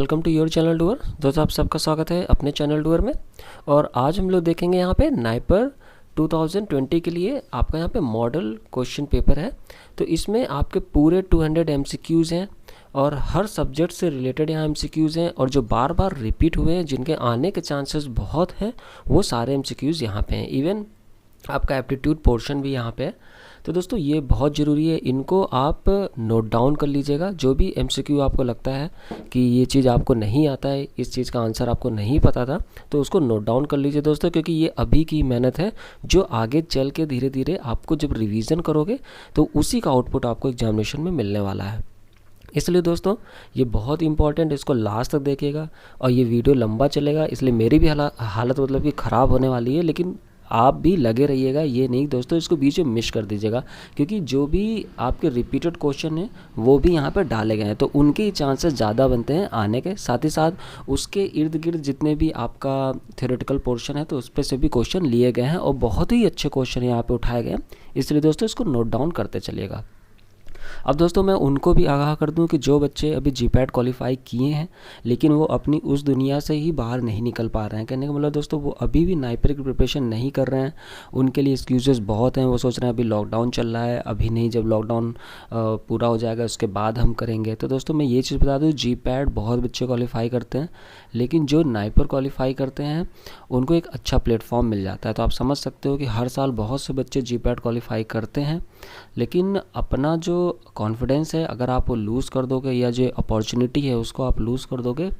Welcome to your channel doer. दोस्तों, आप सबका स्वागत है अपने चैनल डूअर में। और आज हम लोग देखेंगे यहाँ पे नाइपर 2020 के लिए आपका यहाँ पे मॉडल क्वेश्चन पेपर है। तो इसमें आपके पूरे 200 MCQs हैं और हर सब्जेक्ट से रिलेटेड यहाँ MCQs हैं, और जो बार बार रिपीट हुए हैं जिनके आने के चांसेस बहुत हैं वो सारे MCQs यहाँ पे हैं। इवन आपका एप्टीट्यूड पोर्शन भी यहाँ पे है। तो दोस्तों, ये बहुत ज़रूरी है, इनको आप नोट डाउन कर लीजिएगा। जो भी MCQ आपको लगता है कि ये चीज़ आपको नहीं आता है, इस चीज़ का आंसर आपको नहीं पता था, तो उसको नोट डाउन कर लीजिए दोस्तों, क्योंकि ये अभी की मेहनत है जो आगे चल के धीरे धीरे आपको जब रिवीजन करोगे तो उसी का आउटपुट आपको एग्जामिनेशन में मिलने वाला है। इसलिए दोस्तों, ये बहुत इंपॉर्टेंट, इसको लास्ट तक देखिएगा। और ये वीडियो लंबा चलेगा, इसलिए मेरी भी हालत मतलब कि ख़राब होने वाली है, लेकिन आप भी लगे रहिएगा। ये नहीं दोस्तों इसको बीच में मिस कर दीजिएगा, क्योंकि जो भी आपके रिपीटेड क्वेश्चन हैं वो भी यहाँ पर डाले गए हैं, तो उनके चांसेस ज़्यादा बनते हैं आने के। साथ ही साथ उसके इर्द गिर्द जितने भी आपका थ्योरेटिकल पोर्शन है तो उस पर से भी क्वेश्चन लिए गए हैं, और बहुत ही अच्छे क्वेश्चन यहाँ पर उठाए गए हैं। इसलिए दोस्तों इसको नोट डाउन करते चलिएगा। अब दोस्तों, मैं उनको भी आगाह कर दूं कि जो बच्चे अभी जीपैट क्वालिफाई किए हैं लेकिन वो अपनी उस दुनिया से ही बाहर नहीं निकल पा रहे हैं, कहने का मतलब दोस्तों वो अभी भी नाइपर की प्रिपरेशन नहीं कर रहे हैं, उनके लिए एक्सक्यूजेस बहुत हैं। वो सोच रहे हैं अभी लॉकडाउन चल रहा है, अभी नहीं, जब लॉकडाउन पूरा हो जाएगा उसके बाद हम करेंगे। तो दोस्तों मैं ये चीज़ बता दूँ, जीपैट बहुत बच्चे क्वालिफाई करते हैं, लेकिन जो नाइपर क्वालिफाई करते हैं उनको एक अच्छा प्लेटफॉर्म मिल जाता है। तो आप समझ सकते हो कि हर साल बहुत से बच्चे जीपैट क्वालिफाई करते हैं, लेकिन अपना जो कॉन्फिडेंस है अगर आप वो लूज़ कर दोगे, या जो अपॉर्चुनिटी है उसको आप लूज़ कर दोगे,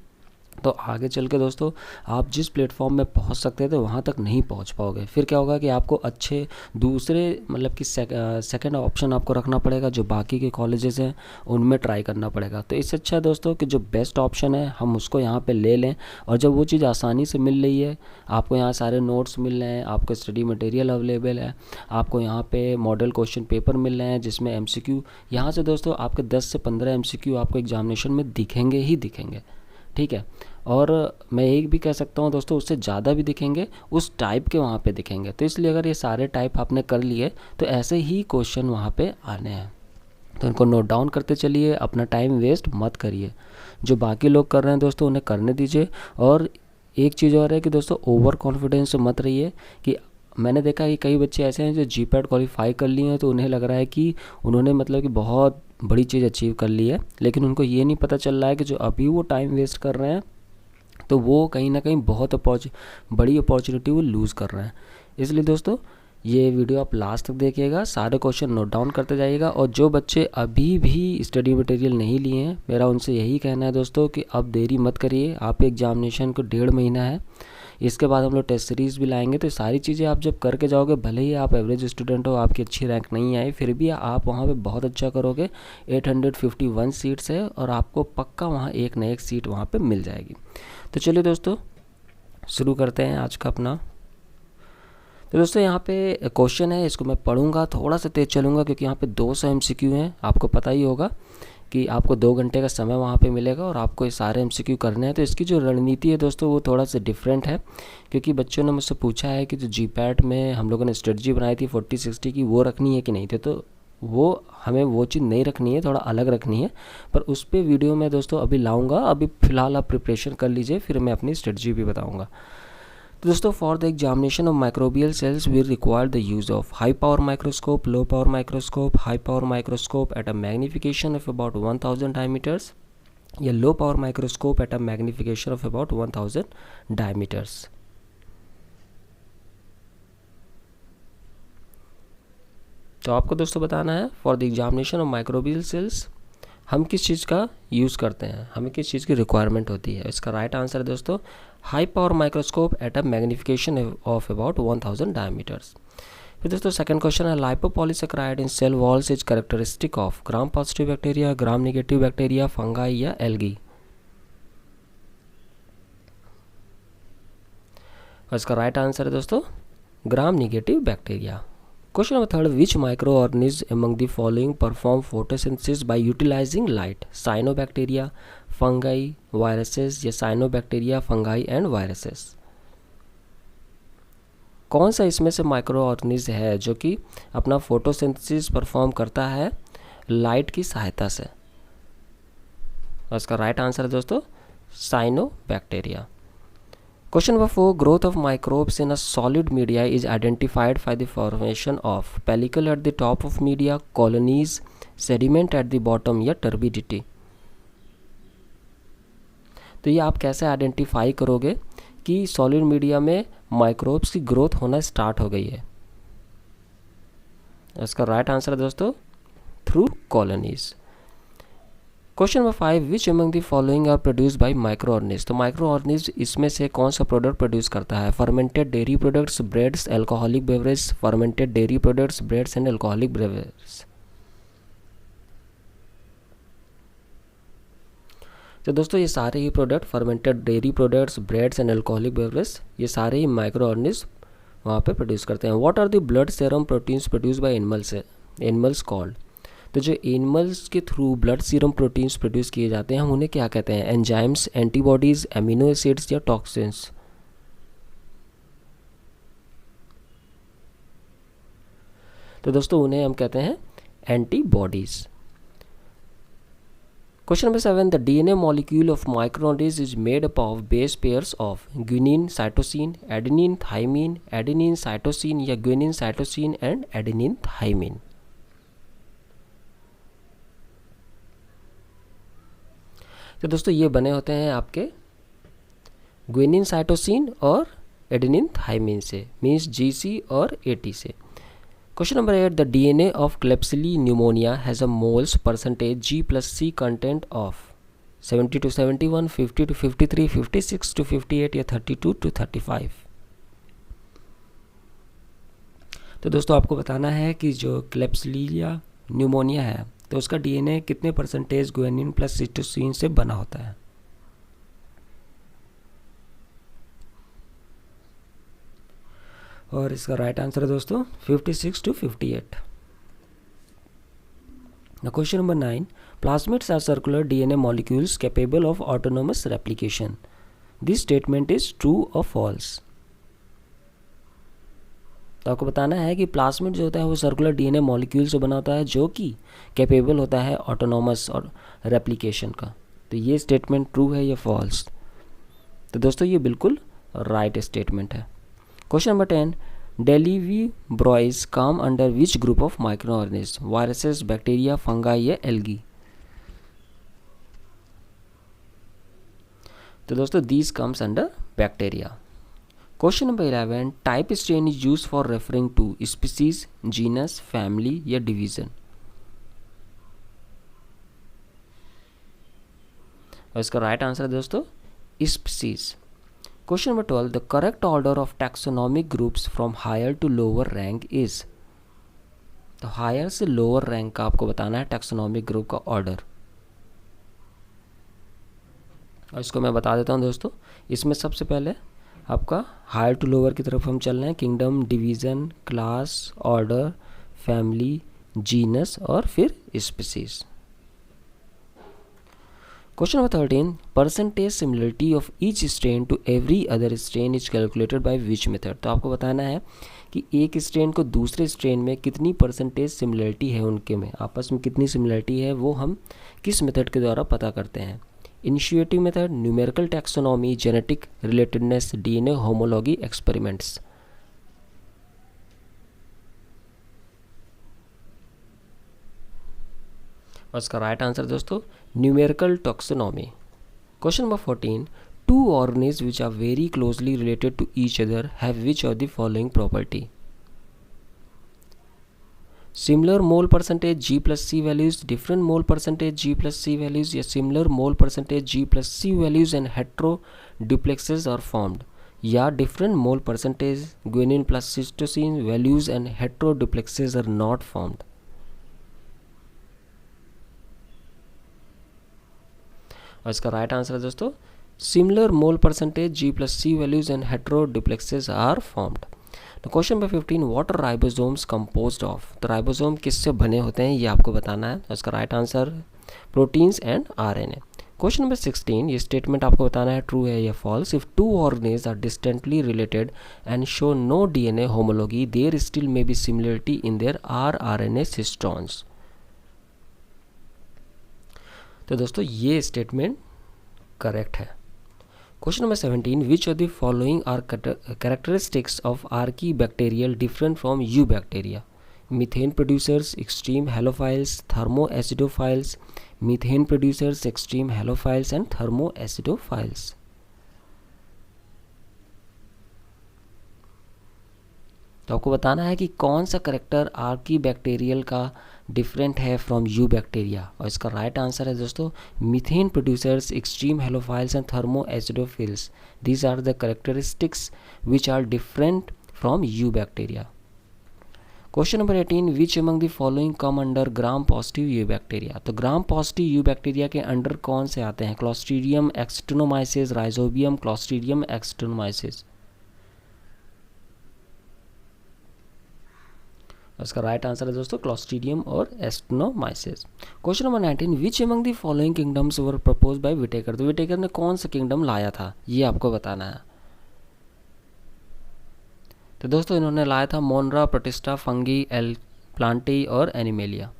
तो आगे चल के दोस्तों आप जिस प्लेटफॉर्म में पहुंच सकते थे वहां तक नहीं पहुंच पाओगे। फिर क्या होगा कि आपको अच्छे दूसरे मतलब कि सेकंड ऑप्शन आपको रखना पड़ेगा, जो बाकी के कॉलेजेस हैं उनमें ट्राई करना पड़ेगा। तो इससे अच्छा है दोस्तों कि जो बेस्ट ऑप्शन है हम उसको यहाँ पे ले लें, और जब वो चीज़ आसानी से मिल रही है, आपको यहाँ सारे नोट्स मिल रहे हैं, आपको स्टडी मटेरियल अवेलेबल है, आपको यहाँ पे मॉडल क्वेश्चन पेपर मिल रहे हैं जिसमें MCQ यहाँ से दोस्तों आपके 10 से 15 MCQ आपको एग्जामिनेशन में दिखेंगे ही दिखेंगे, ठीक है। और मैं एक भी कह सकता हूँ दोस्तों, उससे ज़्यादा भी दिखेंगे, उस टाइप के वहाँ पे दिखेंगे। तो इसलिए अगर ये सारे टाइप आपने कर लिए तो ऐसे ही क्वेश्चन वहाँ पे आने हैं, तो इनको नोट डाउन करते चलिए, अपना टाइम वेस्ट मत करिए। जो बाकी लोग कर रहे हैं दोस्तों उन्हें करने दीजिए। और एक चीज़ और है कि दोस्तों ओवर कॉन्फिडेंस मत रहिए। कि मैंने देखा कि कई बच्चे ऐसे हैं जो जीपैट क्वालिफाई कर लिए हैं, तो उन्हें लग रहा है कि उन्होंने मतलब कि बहुत बड़ी चीज़ अचीव कर ली है, लेकिन उनको ये नहीं पता चल रहा है कि जो अभी वो टाइम वेस्ट कर रहे हैं तो वो कहीं ना कहीं बहुत बड़ी अपॉर्चुनिटी वो लूज़ कर रहे हैं। इसलिए दोस्तों ये वीडियो आप लास्ट तक देखिएगा, सारे क्वेश्चन नोट डाउन करते जाइएगा। और जो बच्चे अभी भी स्टडी मटेरियल नहीं लिए हैं, मेरा उनसे यही कहना है दोस्तों कि अब देरी मत करिए। आप एग्जामिनेशन को 1.5 महीना है, इसके बाद हम लोग टेस्ट सीरीज़ भी लाएंगे। तो सारी चीज़ें आप जब करके जाओगे, भले ही आप एवरेज स्टूडेंट हो, आपकी अच्छी रैंक नहीं आई, फिर भी आप वहाँ पे बहुत अच्छा करोगे। 851 सीट्स है और आपको पक्का वहाँ एक न एक सीट वहाँ पे मिल जाएगी। तो चलिए दोस्तों शुरू करते हैं आज का अपना। तो दोस्तों यहाँ पे क्वेश्चन है, इसको मैं पढ़ूंगा, थोड़ा सा तेज़ चलूँगा क्योंकि यहाँ पे 200 MCQ हैं। आपको पता ही होगा कि आपको 2 घंटे का समय वहाँ पे मिलेगा और आपको ये सारे MCQ करने हैं। तो इसकी जो रणनीति है दोस्तों वो थोड़ा सा डिफरेंट है, क्योंकि बच्चों ने मुझसे पूछा है कि जो जीपैट में हम लोगों ने स्ट्रेटजी बनाई थी 40-60 की, वो रखनी है कि नहीं थे। तो वो हमें वो चीज़ नहीं रखनी है, थोड़ा अलग रखनी है, पर उस पर वीडियो मैं दोस्तों अभी लाऊंगा। अभी फ़िलहाल आप प्रिपरेशन कर लीजिए, फिर मैं अपनी स्ट्रेटजी भी बताऊंगा। तो दोस्तों, for the examination of microbial cells we require the use of high power microscope, low power microscope, high power microscope at a magnification of about 1000 diameters, या low power microscope at a magnification of about 1000 diameters. तो आपको दोस्तों बताना है for the examination of microbial cells हम किस चीज़ का use करते हैं, हमें किस चीज़ की रिक्वायरमेंट होती है। इसका राइट आंसर है दोस्तों high power microscope at a magnification of about 1000 diameters. फिर दोस्तों सेकंड क्वेश्चन है, lipopolysaccharide in cell walls is characteristic of gram positive bacteria, gram negative bacteria, fungi या एल्गी। इसका राइट आंसर है दोस्तों gram negative bacteria. Question number 3, which microorganism among the following perform photosynthesis by utilizing light? Cyanobacteria, fungi, viruses या cyanobacteria, fungi and viruses। कौन सा इसमें से micro organism है जो कि अपना फोटोसिंथेसिस परफॉर्म करता है लाइट की सहायता से? और इसका राइट आंसर है दोस्तों cyanobacteria. Question number 4. Growth of microbes in a solid media is identified by the formation of pellicle at the top of media, colonies, sediment at the bottom या turbidity. तो ये आप कैसे आइडेंटिफाई करोगे कि solid media में microbes की growth होना स्टार्ट हो गई है? इसका राइट आंसर है दोस्तों through colonies. Question number 5. Which among the following are produce by micro organism. तो माइक्रो ऑर्गेनिज्म इसमें से कौन सा प्रोडक्ट प्रोड्यूस करता है? Fermented dairy products, breads, alcoholic beverage. Fermented dairy products, breads and alcoholic beverage. तो दोस्तों ये सारे ही product, fermented dairy products, breads and alcoholic beverage, ये सारे ही माइक्रो ऑर्गेनिज्म वहाँ पे प्रोड्यूस करते हैं. What are the blood serum proteins produce by animals called. तो जो एनिमल्स के through blood serum proteins produce किए जाते हैं हम उन्हें क्या कहते हैं? एंजाइम्स, एंटीबॉडीज, एमिनो एसिड्स या टॉक्सिन्स. तो दोस्तों उन्हें हम कहते हैं antibodies. Question number 7. The DNA molecule of microorganisms is made up of base pairs of guanine, cytosine, adenine, thymine, adenine, cytosine या guanine, cytosine and adenine, thymine. तो दोस्तों ये बने होते हैं आपके गुआनिन, साइटोसिन और एडेनिन, थाइमिन से, मीन्स GC और AT से. Question number 8. The DNA of Klebsiella pneumonia has a moles percentage G plus C content of 70 to 71, 50 to 53, 56 to 58 या 32 to 35. तो दोस्तों आपको बताना है कि जो क्लेब्सिलिया न्यूमोनिया है तो उसका DNA कितने परसेंटेज गुआनिन प्लस साइटोसिन से बना होता है. और इसका राइट आंसर है दोस्तों 56 to 58. Now question number 9. Plasmids are circular DNA molecules capable of autonomous replication. This statement is true or false. तो आपको बताना है कि प्लाज्मिड जो होता है वो सर्कुलर DNA मॉलिक्यूल से बना होता है जो कि कैपेबल होता है ऑटोनॉमस और रेप्लिकेशन का. तो ये स्टेटमेंट ट्रू है या फॉल्स? तो दोस्तों ये बिल्कुल राइट स्टेटमेंट है. Question number 10. Bdellovibrios come under which group of micro organism? Viruses, bacteria, fungi या एल्गी. तो दोस्तों these comes under bacteria. Question number 11. Type strain is use for referring to species, genus, family या division. और इसका right answer है दोस्तों species. Question number 12. The correct order of taxonomic groups from higher to lower rank is. तो higher से lower rank का आपको बताना है टैक्सोनॉमिक ग्रुप का ऑर्डर. और इसको मैं बता देता हूँ दोस्तों. इसमें सबसे पहले आपका हायर टू लोअर की तरफ हम चल रहे हैं. Kingdom, division, class, order, family, genus और फिर species. Question number 13. Percentage similarity of each strain to every other strain is calculated by which method. तो आपको बताना है कि एक स्ट्रेन को दूसरे स्ट्रेन में कितनी परसेंटेज सिमिलरिटी है, उनके में आपस में कितनी सिमिलरिटी है, वो हम किस मेथड के द्वारा पता करते हैं? Initiative method, numerical taxonomy, genetic relatedness, DNA homology experiments. और इसका राइट आंसर दोस्तों numerical taxonomy. Question number 14. Two organism which are very closely related to each other have which of the following property? Similar mole percentage G plus C values, different mole percentage G plus C values या similar mole percentage G plus C values and heteroduplexes are formed, या different mole percentage guanine plus cytosine values and heteroduplexes are not formed. और इसका right answer है दोस्तों similar mole percentage G plus C values and heteroduplexes are formed. तो question number 15. What are ribosomes composed of? तो ribosome किससे बने होते हैं ये आपको बताना है. तो इसका right answer proteins and RNA. Question number 16. ये स्टेटमेंट आपको बताना है ट्रू है या false. If two organism are distantly related and show no DNA homology there still may be similarity in their rRNA cistrons. तो दोस्तों ये स्टेटमेंट करेक्ट है. Question number 17. Which of the following are characteristics of archaebacterial different from eubacteria? Methane producers, extreme halophiles, thermoacidophiles, methane producers, extreme halophiles and thermoacidophiles. तो आपको बताना है कि कौन सा करेक्टर आर्कीबैक्टीरियल का डिफरेंट है फ्रॉम यू बैक्टीरिया, और इसका राइट आंसर है दोस्तों methane producers, extreme halophiles and thermoacidophiles. These are the characteristics which are different from eubacteria. Question number 18. Which among the following come under gram positive eubacteria. तो gram positive eubacteria के under कौन से आते हैं? Clostridium actinomyces, rhizobium, clostridium actinomyces. इसका right answer है दोस्तों clostridium और actinomyces. Question number 19. Which among the following kingdoms were propose by Whittaker. तो विटेकर ने कौन सा किंगडम लाया था, ये आपको बताना है. तो दोस्तों इन्होंने लाया था मोनरा, प्रोटिस्टा, फंगी, एल प्लांटी और animalia.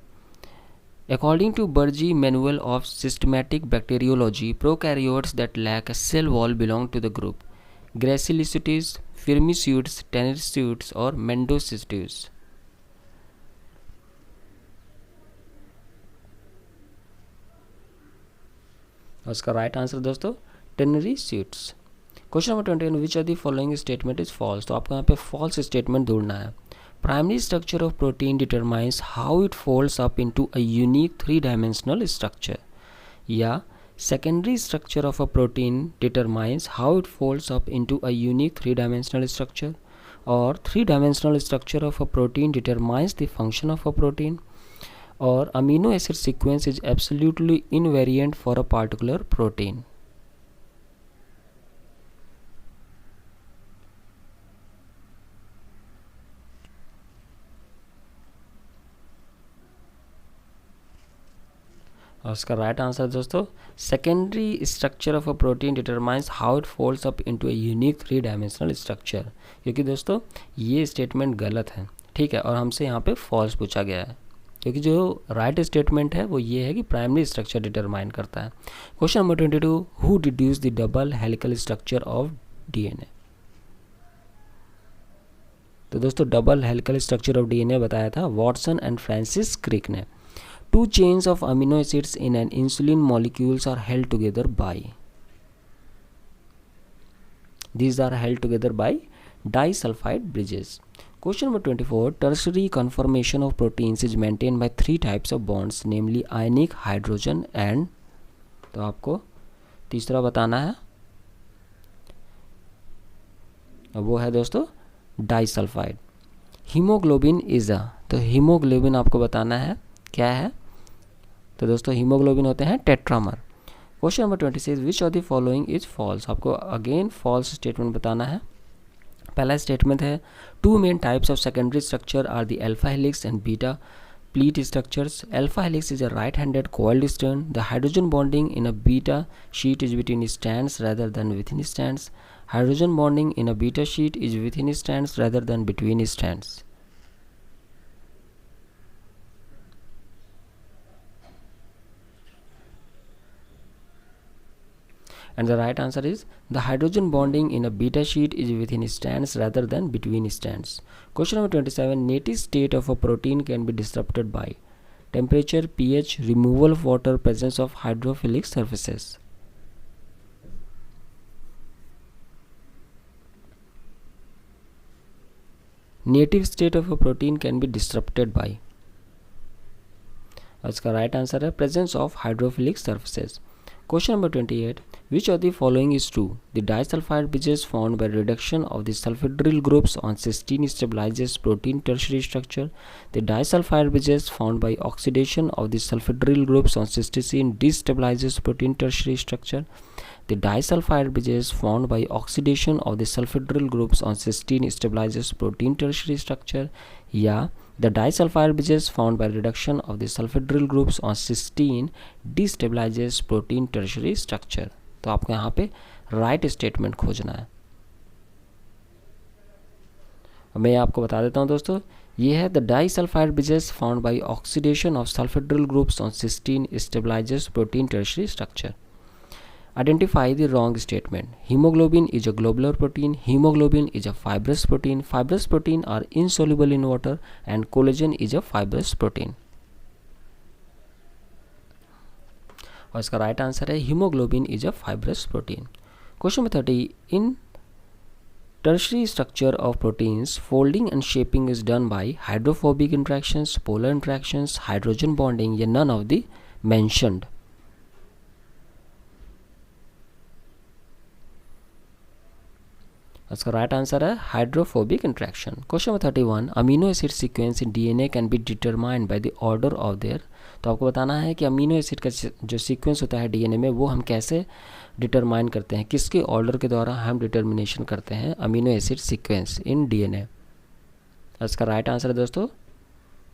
According to Burgee Manual of Systematic Bacteriology, prokaryotes that lack a cell wall belong to the group Gracilicites, Firmicutes, Tenericutes और Mendocystes. उसका राइट आंसर दोस्तों tenericutes. Question number 21. Which are the following statement is false. तो आपको यहाँ पे false statement ढूंढना है. Primary structure of protein determines how it folds up into a unique 3-dimensional structure. या secondary structure of a protein determines how it folds up into a unique 3-dimensional structure. और 3-dimensional structure of a protein determines the function of a protein. और amino acid sequence is absolutely invariant for a particular protein. और उसका right answer दोस्तों secondary structure of a protein determines how it folds up into a unique 3-dimensional structure. क्योंकि दोस्तों ये statement गलत है, ठीक है, और हमसे यहाँ पे फॉल्स पूछा गया है, क्योंकि जो राइट स्टेटमेंट है वो ये है कि प्राइमरी स्ट्रक्चर डिटरमाइन करता है. Question number 22. Who deduce the double helical structure of DNA. तो दोस्तों double helical structure of DNA बताया था वॉटसन एंड फ्रांसिस क्रिक ने. 2 chains of amino acids in an insulin molecules are held together by. These are held together by disulfide bridges. Question number 24. Tertiary conformation of proteins is maintained by 3 types of bonds, namely ionic, hydrogen and. तो आपको तीसरा बताना है, वो है दोस्तों disulphide. Haemoglobin is a. तो haemoglobin आपको बताना है क्या है. तो दोस्तों हीमोग्लोबिन होते हैं tetramer. Question number 26. Which of the following is false. आपको अगेन फॉल्स स्टेटमेंट बताना है. पहला स्टेटमेंट है 2 main types of secondary structure are the alpha helix and beta pleat structures. Alpha helix is a right handed coiled strand. The hydrogen bonding in a beta sheet is between strands rather than within strands. Hydrogen bonding in a beta sheet is within strands rather than between strands. And the right answer is the hydrogen bonding in a beta sheet is within strands rather than between strands. Question number 27. Native state of a protein can be disrupted by temperature, pH, removal of water, presence of hydrophilic surfaces. Native state of a protein can be disrupted by. इसका right answer है presence of hydrophilic surfaces. Question number 28. Which of the following is true? The disulfide bridges found by reduction of the sulfhydryl groups on cysteine stabilizes protein tertiary structure. The disulfide bridges found by oxidation of the sulfhydryl groups on cysteine destabilizes protein tertiary structure. The disulfide bridges found by oxidation of the sulfhydryl groups on cysteine stabilizes protein tertiary structure. या the disulfide bridges found by reduction of the sulfhydryl groups on cysteine destabilizes protein tertiary structure. तो आपको यहाँ पे right statement खोजना है. मैं आपको बता देता हूँ दोस्तों, ये है the disulphide bridges found by oxidation of sulphydryl groups on cysteine stabilises protein tertiary structure. Identify the wrong statement. Hemoglobin is a globular protein. Hemoglobin is a fibrous protein. Fibrous protein are insoluble in water, and collagen is a fibrous protein. और इसका right answer है haemoglobin is a fibrous protein. Question number 30, in tertiary structure of proteins, folding and shaping is done by hydrophobic interactions, polar interactions, hydrogen bonding, या none of the mentioned. इसका right answer है hydrophobic interaction. Question number 31, amino acid sequence in DNA can be determined by the order of their. तो आपको बताना है कि amino acid का जो सीक्वेंस होता है डीएनए में वो हम कैसे डिटरमाइन करते हैं, किसके ऑर्डर के द्वारा हम डिटर्मिनेशन करते हैं amino acid sequence in DNA. इसका राइट आंसर है दोस्तों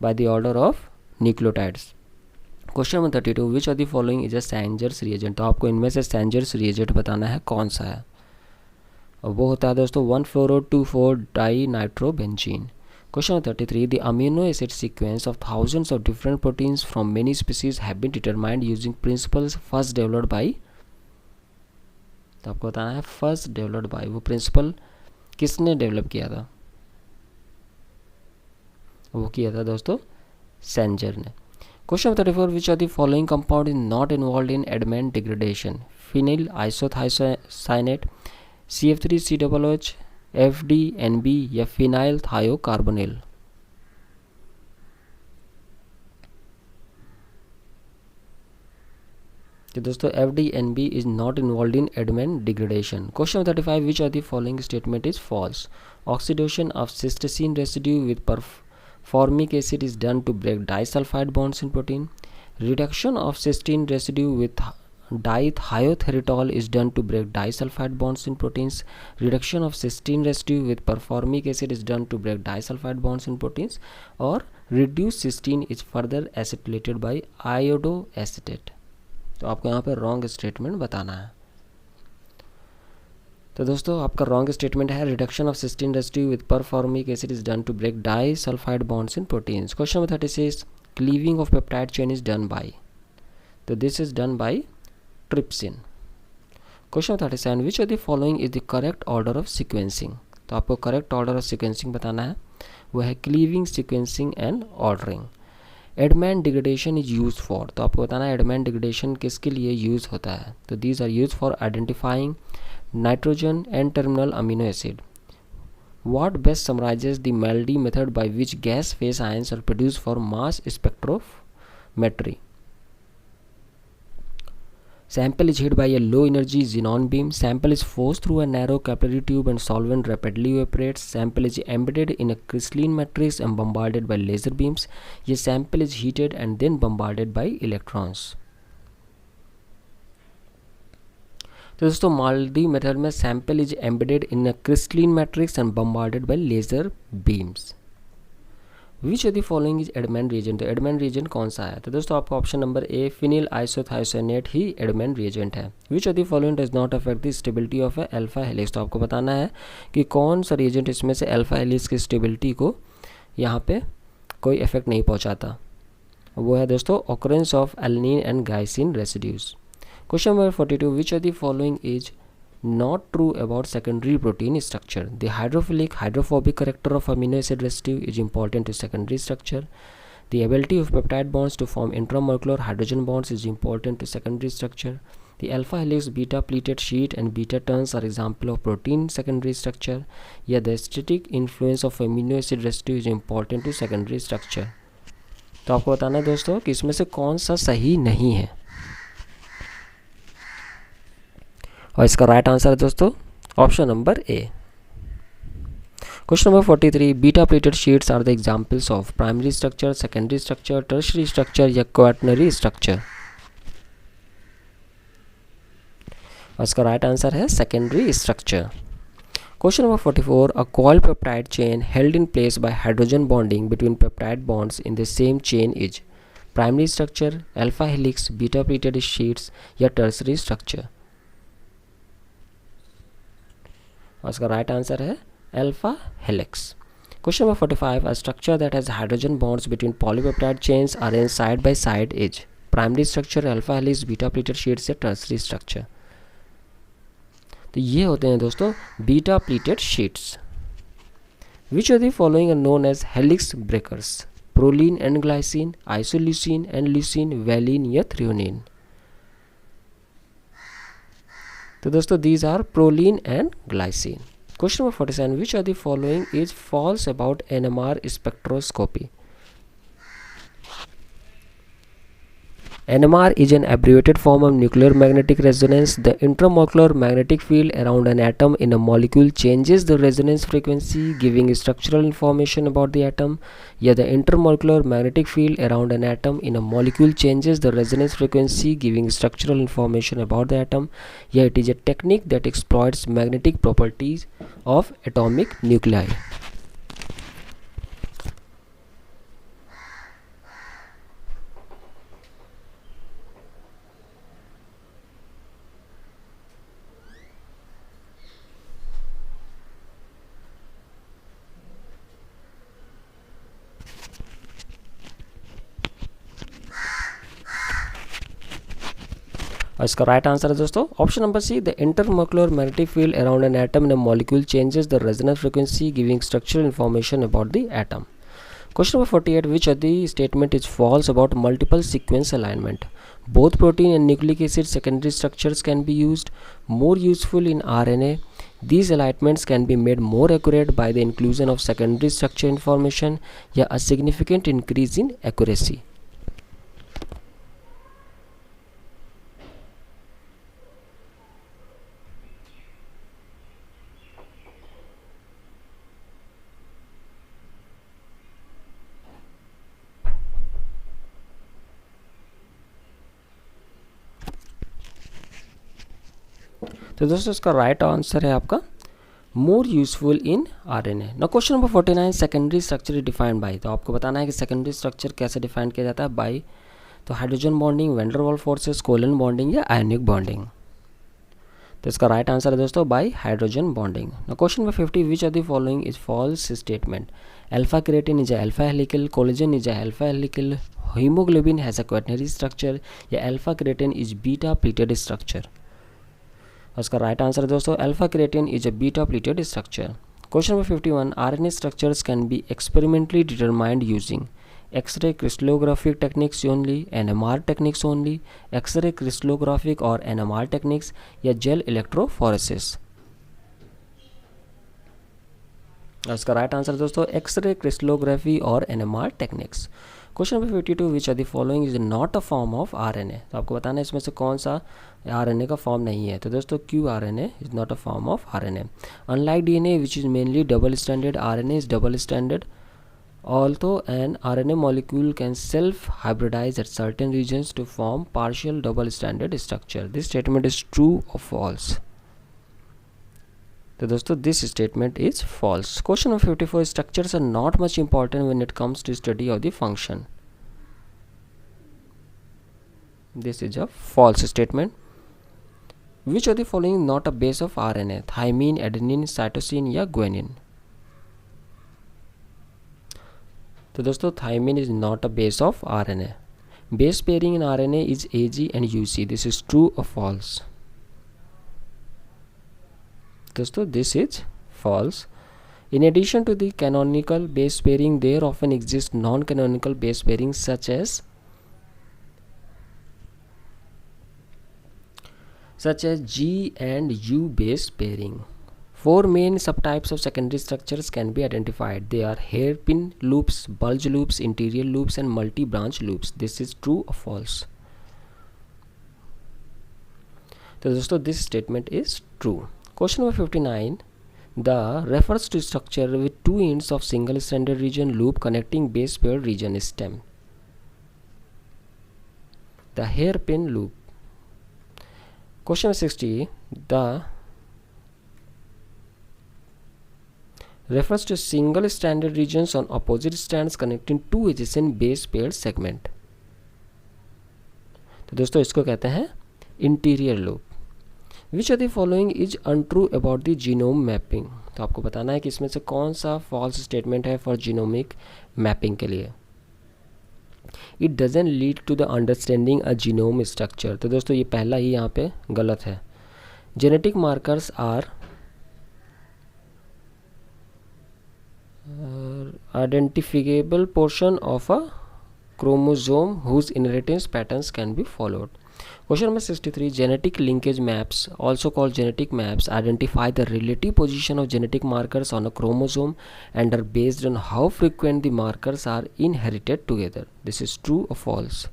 by the order of nucleotides. Question number 32, which of the following is a Sanger's reagent. तो आपको इनमें से सैंजर्स रिएजेंट बताना है कौन सा है, और वो होता है दोस्तों 1,4,2,4-डाई-नाइट्रोबेंजीन। Question number 33, the amino acid sequence of thousands of different proteins from many species have been determined using principles first developed by. तो आपको बताना है फर्स्ट डेवलप्ड बाई, वो प्रिंसिपल किसने डेवलप किया था, वो किया था दोस्तों सैंजर ने। Question number 34, which of the following compound is not involve in Edman degradation. Phenyl isothiocyanate, CF3COOH, FDNB या फिनाइल थायोकार्बोनिल। तो दोस्तों FDNB is not involve in Edman degradation. Question 35, which of the following statement is false. Oxidation of cysteine residue with performic acid is done to break disulphide bonds in protein. Reduction of cysteine residue with Dithiotherotol is done to break disulfide bonds in proteins. Reduction of cysteine residue with performic acid is done to break disulfide bonds in proteins. Or reduced cysteine is further acetylated by iodoacetate. तो आपको यहाँ पे wrong statement बताना है। तो दोस्तों आपका wrong statement है reduction of cysteine residue with performic acid is done to break disulphide bonds in proteins. Question number 36, cleaving of peptide chain is done by. तो this is done by trypsin. Question 37, which of the following is the correct order of sequencing. तो आपको correct order of sequencing बताना है, वो है cleaving, sequencing and ordering. Adamant degradation is use for. तो आपको बताना है एडमेंट डिग्रेडेशन किसके लिए यूज होता है। तो these are use for identifying nitrogen and terminal amino acid. What best summarises the MALDI method by which gas phase ions are produce for mass spectrometry. Sample is hit by a low energy xenon beam. Sample is forced through a narrow capillary tube and solvent rapidly evaporates. Sample is embedded in a crystalline matrix and bombarded by laser beams. ये sample is heated and then bombarded by electrons. तो दोस्तों माल्डी method में sample is embedded in a crystalline matrix and bombarded by laser beams. Which of the following is Edman reagent. Edman reagent कौन सा है। तो दोस्तों आपका option number A phenyl isothiocyanate ही एडमेंट रिएजेंट है। Which of the following does not affect the stability of a alpha helix. तो आपको बताना है कि कौन सा रिएजेंट इसमें से अल्फा हेलिक्स की स्टेबिलिटी को यहाँ पे कोई इफेक्ट नहीं पहुँचाता। वो है दोस्तों occurrence of alanine and glycine residues. Question number 42, which of the following is not true about secondary protein structure. The hydrophilic hydrophobic character of amino acid residue is important to secondary structure. The ability of peptide bonds to form intramolecular hydrogen bonds is important to secondary structure. The alpha helix, beta pleated sheet and beta turns are example of protein secondary structure. Yeah, the static influence of amino acid residue is important to secondary structure. तो आपको बताना है दोस्तों कि इसमें से कौन सा सही नहीं है, और इसका राइट आंसर है दोस्तों option number A. Question number 43, beta pleated sheets are the examples of primary structure, secondary structure, tertiary structure या क्वाटर्नरी स्ट्रक्चर। और इसका राइट आंसर है secondary structure. Question number 44, a coil peptide chain held in place by hydrogen bonding between peptide bonds in the same chain is primary structure, alpha helix, beta pleated sheets या tertiary structure. और इसका right answer है alpha helix. Question number 45, a structure that has hydrogen bonds between polypeptide chains arranged side by side is primary structure, alpha helix, beta pleated sheets या tertiary structure. तो ये होते हैं दोस्तों beta pleated sheets. Which are the following are known as helix breakers? Proline and glycine, isoleucine and leucine, valine या threonine? तो दोस्तों these are proline and glycine. Question number 47, which are the following is false about NMR spectroscopy? NMR is an abbreviated form of nuclear magnetic resonance. The intramolecular magnetic field around an atom in a molecule changes the resonance frequency, giving structural information about the atom. Yeah, the intermolecular magnetic field around an atom in a molecule changes the resonance frequency, giving structural information about the atom. Yeah, it is a technique that exploits magnetic properties of atomic nuclei. और इसका right answer है दोस्तों option number C, the intermolecular magnetic field around an atom in a molecule changes the resonance frequency giving structural information about the atom. Question number 48, which of the statement is false about multiple sequence alignment? Both protein and nucleic acid secondary structures can be used, more useful in RNA. These alignments can be made more accurate by the inclusion of secondary structure information, या a significant increase in accuracy. तो दोस्तों इसका right answer है आपका more useful in RNA। ना question number 49, secondary structure is defined by. तो आपको बताना है कि सेकेंडरी स्ट्रक्चर कैसे डिफाइन किया जाता है बाय। तो hydrogen bonding, van der Waals forces, covalent bonding या आयोनिक बॉन्डिंग। तो इसका राइट आंसर है दोस्तों बाय हाइड्रोजन बॉन्डिंग। ना question number 50, which are the following is false statement? Alpha keratin is alpha helical, collagen is alpha helical, haemoglobin has a quaternary structure, या alpha keratin is beta pleated structure. उसका right answer है दोस्तों alpha keratin is a beta pleated structure. Question number 51, RNA structures can be experimentally determined using x-ray crystallographic techniques only, NMR techniques only, x-ray crystallographic और NMR techniques, या gel electrophoresis. इसका right answer दोस्तों x-ray crystallography और NMR techniques. Question number 52, which are the following is not a form of RNA? तो आपको बताना है इसमें से कौन सा RNA का फॉर्म नहीं है। तो दोस्तों qRNA is not a form of RNA। Unlike DNA which is mainly double standard, RNA is double standard. Although an RNA molecule can self-hybridize at certain regions to form partial double-stranded structure, this statement is true or false? तो दोस्तों this statement is false. Question number 54, structures are not much important when it comes to study of the function. This is a false statement. Which of the following is not a base of RNA? Thymine, adenine, cytosine या guanine? तो दोस्तों thymine is not a base of RNA. Base pairing in RNA is AG and UC. This is true और false? दोस्तों this is false. In addition to the canonical base pairing, there often exist non-canonical base pairings such as G and U base pairing. 4 main subtypes of secondary structures can be identified. They are hairpin loops, bulge loops, interior loops, and multi-branch loops. This is true or false? तो दोस्तों this statement is true. Question number 59. The refers to structure with 2 ends of single-stranded region loop connecting base pair region stem. The hairpin loop. Question number 60. The refers to single-stranded regions on opposite strands connecting 2 adjacent base pair segment. तो दोस्तों इसको कहते हैं interior loop. Which are the following is untrue about the genome mapping? तो आपको बताना है कि इसमें से कौन सा फॉल्स स्टेटमेंट है फॉर जीनोमिक मैपिंग के लिए. It doesn't lead to the understanding a genome structure. तो दोस्तों ये पहला ही यहाँ पे गलत है. genetic markers are identifiable portion of a chromosome whose inheritance patterns can be followed. Question number 63. Genetic linkage maps, also called genetic maps, identify the relative position of genetic markers on a chromosome and are based on how frequent the markers are inherited together. This is true or false?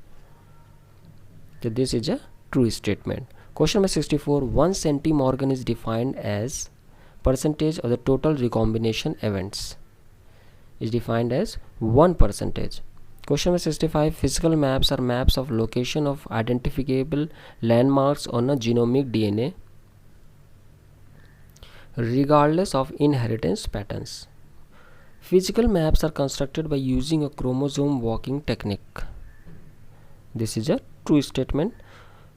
So this is a true statement. Question number 64. 1 centimorgan is defined as percentage of the total recombination events. Is defined as 1%. Question number 65. Physical maps are maps of location of identifiable landmarks on a genomic DNA regardless of inheritance patterns. Physical maps are constructed by using a chromosome walking technique. This is a true statement.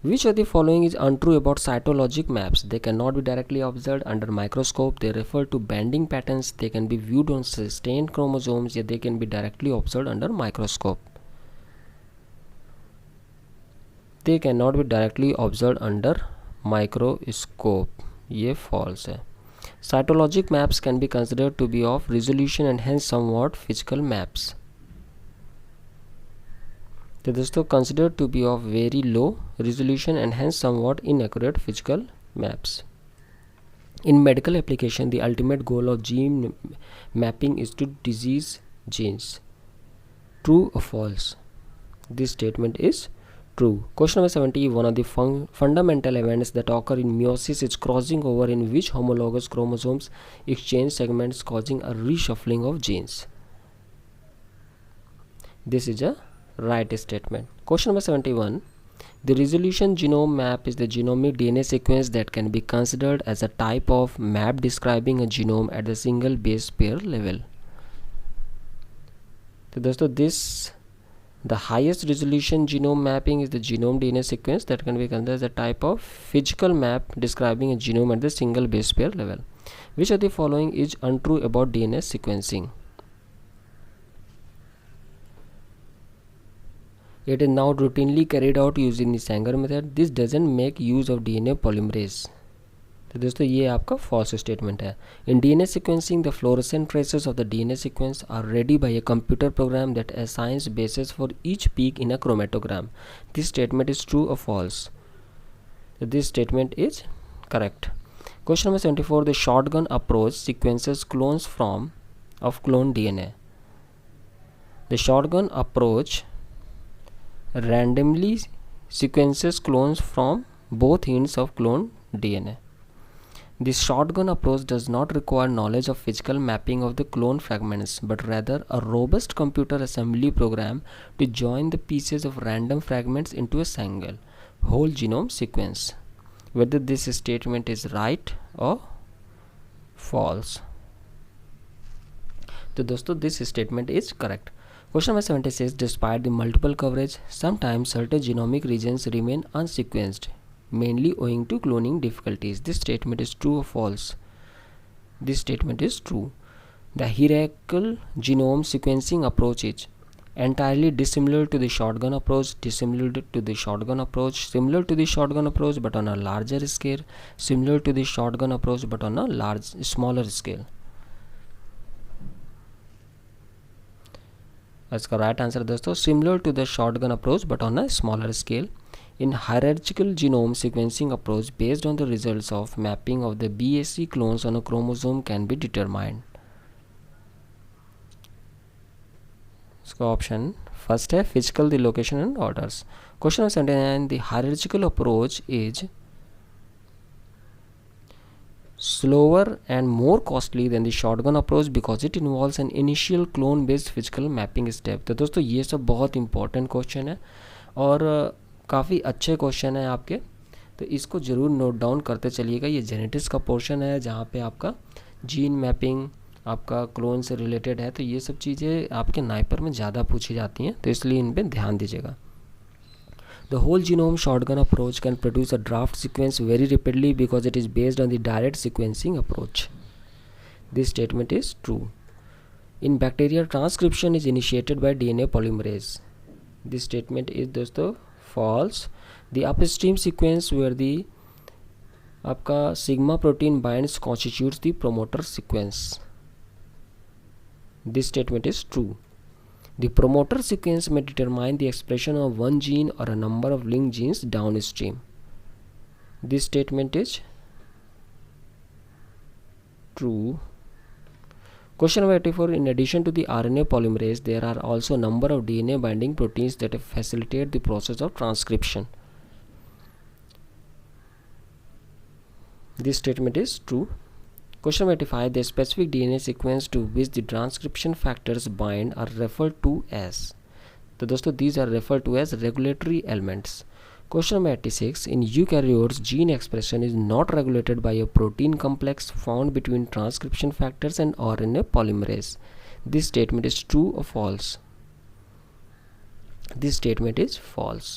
Which of the following is untrue about cytologic maps? They cannot be directly observed under microscope. They refer to bending patterns. They can be viewed on sustained chromosomes. Yet they can be directly observed under microscope. They cannot be directly observed under microscope. ये false है. Cytologic maps can be considered to be of resolution and hence somewhat physical maps. तो दोस्तों considered to be of very low resolution and hence somewhat inaccurate physical maps. In medical application, the ultimate goal of gene mapping is to disease genes. True or false? This statement is true. Question number 70. One of the fundamental events that occur in meiosis is crossing over in which homologous chromosomes exchange segments, causing a reshuffling of genes. This is a right statement. Question number 71. The resolution genome map is the genomic DNA sequence that can be considered as a type of map describing a genome at the single base pair level. So दोस्तों the highest resolution genome mapping is the genome DNA sequence that can be considered as a type of physical map describing a genome at the single base pair level. Which of the following is untrue about DNA sequencing? It is now routinely carried out using the Sanger method. This doesn't make use of DNA polymerase. तो दोस्तों ये आपका false statement है. In DNA sequencing, the fluorescent traces of the DNA sequence are ready by a computer program that assigns bases for each peak in a chromatogram. This statement is true or false? This statement is correct. Question number 74. The shotgun approach sequences clones of clone DNA. The shotgun approach randomly sequences clones from both ends of clone DNA. This shotgun approach does not require knowledge of physical mapping of the clone fragments, but rather a robust computer assembly program to join the pieces of random fragments into a single whole genome sequence. Whether this statement is right or false? तो दोस्तों this statement is correct. Question number 76. Despite the multiple coverage, sometimes certain genomic regions remain unsequenced, mainly owing to cloning difficulties. This statement is true or false? This statement is true. The hierarchical genome sequencing approach is entirely dissimilar to the shotgun approach, similar to the shotgun approach but on a larger scale, similar to the shotgun approach but on a smaller scale. इसका right answer दोस्तों similar to the shotgun approach but on a smaller scale. In hierarchical genome sequencing approach based on the results of mapping of the BAC clones on a chromosome can be determined. इसका option first है physical the location and orders. Question number 79. The hierarchical approach is slower and more costly than the shotgun approach because it involves an initial clone based physical mapping step. तो दोस्तों ये सब बहुत important question है और काफ़ी अच्छे question है आपके, तो इसको ज़रूर नोट डाउन करते चलिएगा. ये जेनेटिक्स का पोर्शन है जहाँ पे आपका जीन मैपिंग आपका क्लोन से रिलेटेड है, तो ये सब चीज़ें आपके नाइपर में ज़्यादा पूछी जाती हैं, तो इसलिए इन पर ध्यान दीजिएगा. The whole genome shotgun approach can produce a draft sequence very rapidly because it is based on the direct sequencing approach. This statement is true. In bacteria, transcription is initiated by DNA polymerase. This statement is दोस्तों false. The upstream sequence where the आपका sigma protein binds constitutes the promoter sequence. This statement is true. The promoter sequence may determine the expression of one gene or a number of linked genes downstream. This statement is true. Question number 84. In addition to the RNA polymerase, there are also a number of DNA binding proteins that facilitate the process of transcription. This statement is true. Question number 85. The specific DNA sequence to which the transcription factors bind are referred to as. तो दोस्तों these are referred to as regulatory elements. Question number 86. In eukaryotes, gene expression is not regulated by a protein complex found between transcription factors and RNA polymerase. This statement is true or false? This statement is false.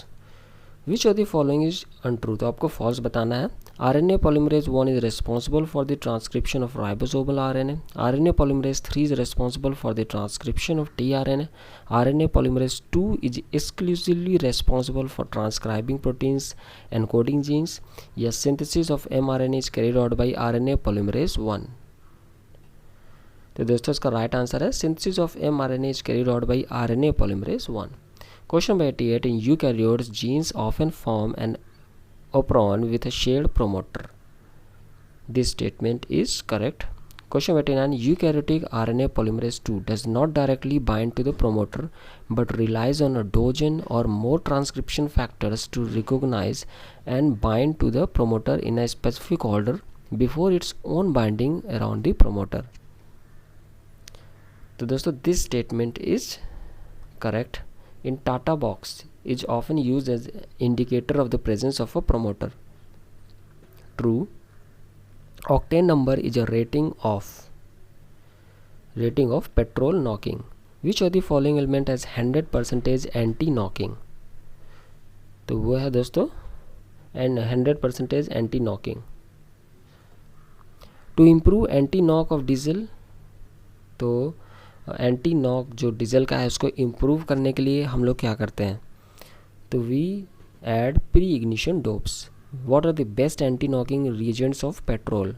Which of the following is untrue? तो आपको false बताना है. RNA polymerase 1 is responsible for the transcription of ribosomal RNA. RNA polymerase 3 is responsible for the transcription of tRNA. RNA polymerase 2 is exclusively responsible for transcribing proteins and coding genes. Yes, synthesis of mRNA is carried out by RNA polymerase 1. तो दोस्तों इसका right answer है synthesis of mRNA is carried out by RNA polymerase 1. Question number 88. In eukaryotes, genes often form an operon with a shared promoter. This statement is correct. Question 89. Eukaryotic RNA polymerase 2 does not directly bind to the promoter but relies on a dozen or more transcription factors to recognize and bind to the promoter in a specific order before its own binding around the promoter. तो दोस्तों this statement is correct. In Tata box is often used as indicator of the presence of a promoter. True. Octane number is a rating of petrol knocking. Which of the following element has 100% anti-knocking? तो वो है दोस्तों and 100% anti-knocking. To improve anti-knock of diesel, तो anti knock जो diesel का है उसको improve करने के लिए हम लोग क्या करते हैं? तो we add pre ignition dopes. What are the best anti knocking reagents of petrol?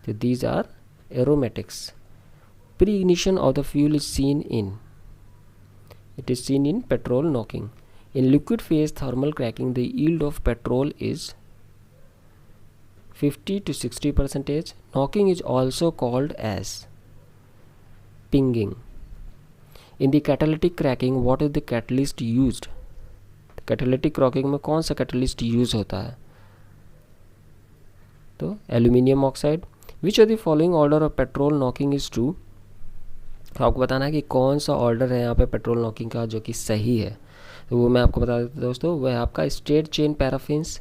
तो these are aromatics. Pre ignition of the fuel is seen in petrol knocking. In liquid phase thermal cracking the yield of petrol is 50 to 60%. Knocking is also called as pinging. In the catalytic cracking, what is the catalyst used? Catalytic cracking में कौन सा catalyst use होता है? तो aluminium oxide. Which of the following order of petrol knocking is true? तो आपको बताना है कि कौन सा ऑर्डर है यहाँ पे पेट्रोल नॉकिंग का जो कि सही है. तो वो मैं आपको बता देता हूँ दोस्तों. वह है आपका straight chain paraffins,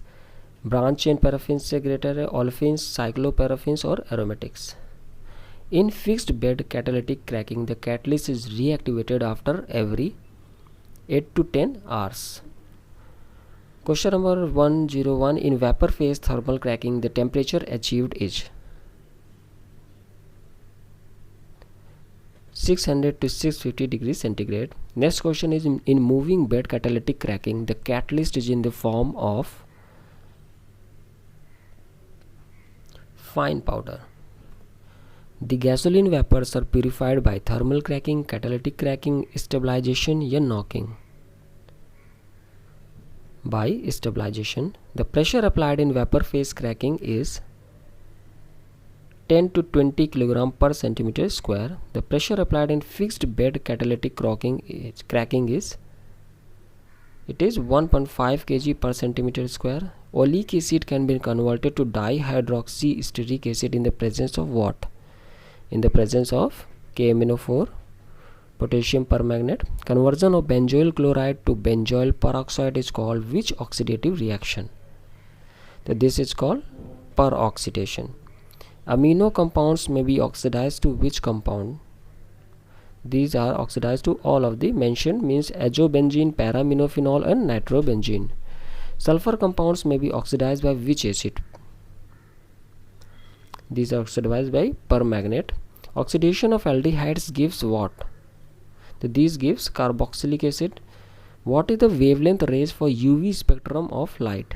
branch chain paraffins से ग्रेटर है, ऑल्फिन्स, साइक्लोपैराफिन्स और aromatics. In fixed bed catalytic cracking, the catalyst is reactivated after every 8 to 10 hours. Question number 101. In vapor phase thermal cracking, the temperature achieved is 600 to 650 degrees centigrade. Next question is in moving bed catalytic cracking, the catalyst is in the form of fine powder. The gasoline vapors are purified by thermal cracking, catalytic cracking, stabilization या knocking. By stabilization. The pressure applied in vapor phase cracking is 10 to 20 kg per centimeter square. The pressure applied in fixed bed catalytic cracking is 1.5 kg per centimeter square. Oleic acid can be converted to dihydroxyesteric acid in the presence of what? In the presence of KMnO4, potassium permanganate. Conversion of benzoyl chloride to benzoyl peroxide is called which oxidative reaction? So this is called peroxidation. Amino compounds may be oxidized to which compound? These are oxidized to all of the mentioned, means azobenzene, para-aminophenol and nitrobenzene. Sulfur compounds may be oxidized by which acid? These are oxidized by permanganate. Oxidation of aldehydes gives what? So these gives carboxylic acid. What is the wavelength range for UV spectrum of light?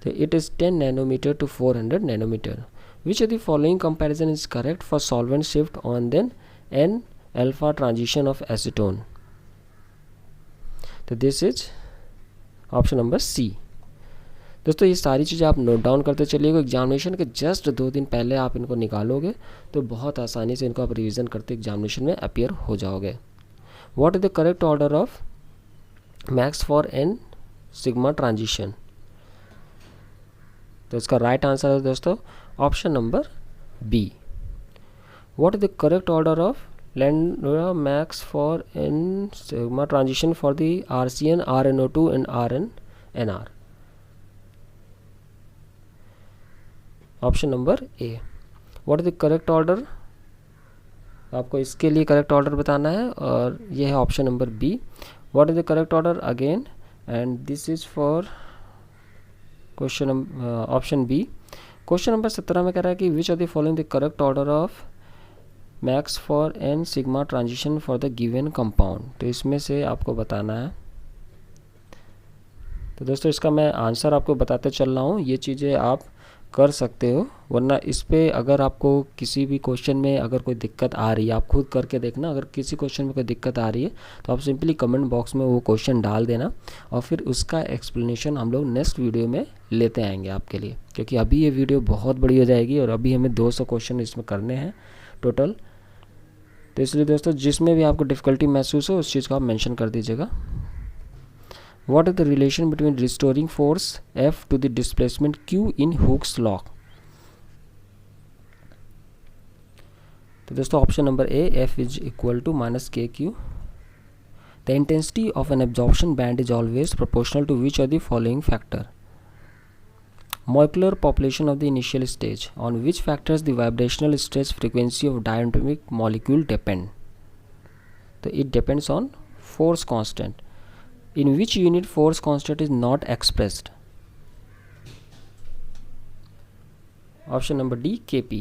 तो it is 10 nanometre to 400 nanometre. Which of the following comparison is correct for solvent shift on then an alpha transition of acetone. तो this is option number C. दोस्तों ये सारी चीज़ें आप note down करते चलिएगा, examination के जस्ट 2 दिन पहले आप इनको निकालोगे तो बहुत आसानी से इनको आप रिवीजन करते एग्जामिनेशन में अपीयर हो जाओगे। What is the correct order of max for N sigma transition? तो इसका राइट आंसर है दोस्तों option number B. What is the correct order of lambda max for N sigma transition for the RCN, RNO2 and RNNR? Option number A. What is the correct order? आपको इसके लिए correct order बताना है और ये है option number B. What is the correct order again? And this is for question option B. Question number 17 में कह रहा है कि which are the following the correct order of max for N sigma transition for the given compound? तो इसमें से आपको बताना है। तो दोस्तों इसका मैं आंसर आपको बताते चल रहा हूँ, ये चीज़ें आप कर सकते हो, वरना इस पे अगर आपको किसी भी क्वेश्चन में अगर कोई दिक्कत आ रही है आप खुद करके देखना। अगर किसी क्वेश्चन में कोई दिक्कत आ रही है तो आप सिंपली कमेंट बॉक्स में वो क्वेश्चन डाल देना और फिर उसका एक्सप्लेनेशन हम लोग नेक्स्ट वीडियो में लेते आएंगे आपके लिए, क्योंकि अभी ये वीडियो बहुत बड़ी हो जाएगी और अभी हमें 200 क्वेश्चन इसमें करने हैं टोटल। तो इसलिए दोस्तों जिसमें भी आपको डिफ़िकल्टी महसूस हो उस चीज़ को आप मेंशन कर दीजिएगा। What is the relation between restoring force F to the displacement Q in Hooke's law? तो दोस्तों option number A, F is equal to minus KQ. The intensity of an absorption band is always proportional to which of the following factor? Molecular population of the initial stage. On which factors the vibrational stress frequency of diatomic molecule depend? So it depends on force constant. In which unit force constant is not expressed? Option number D, Kp.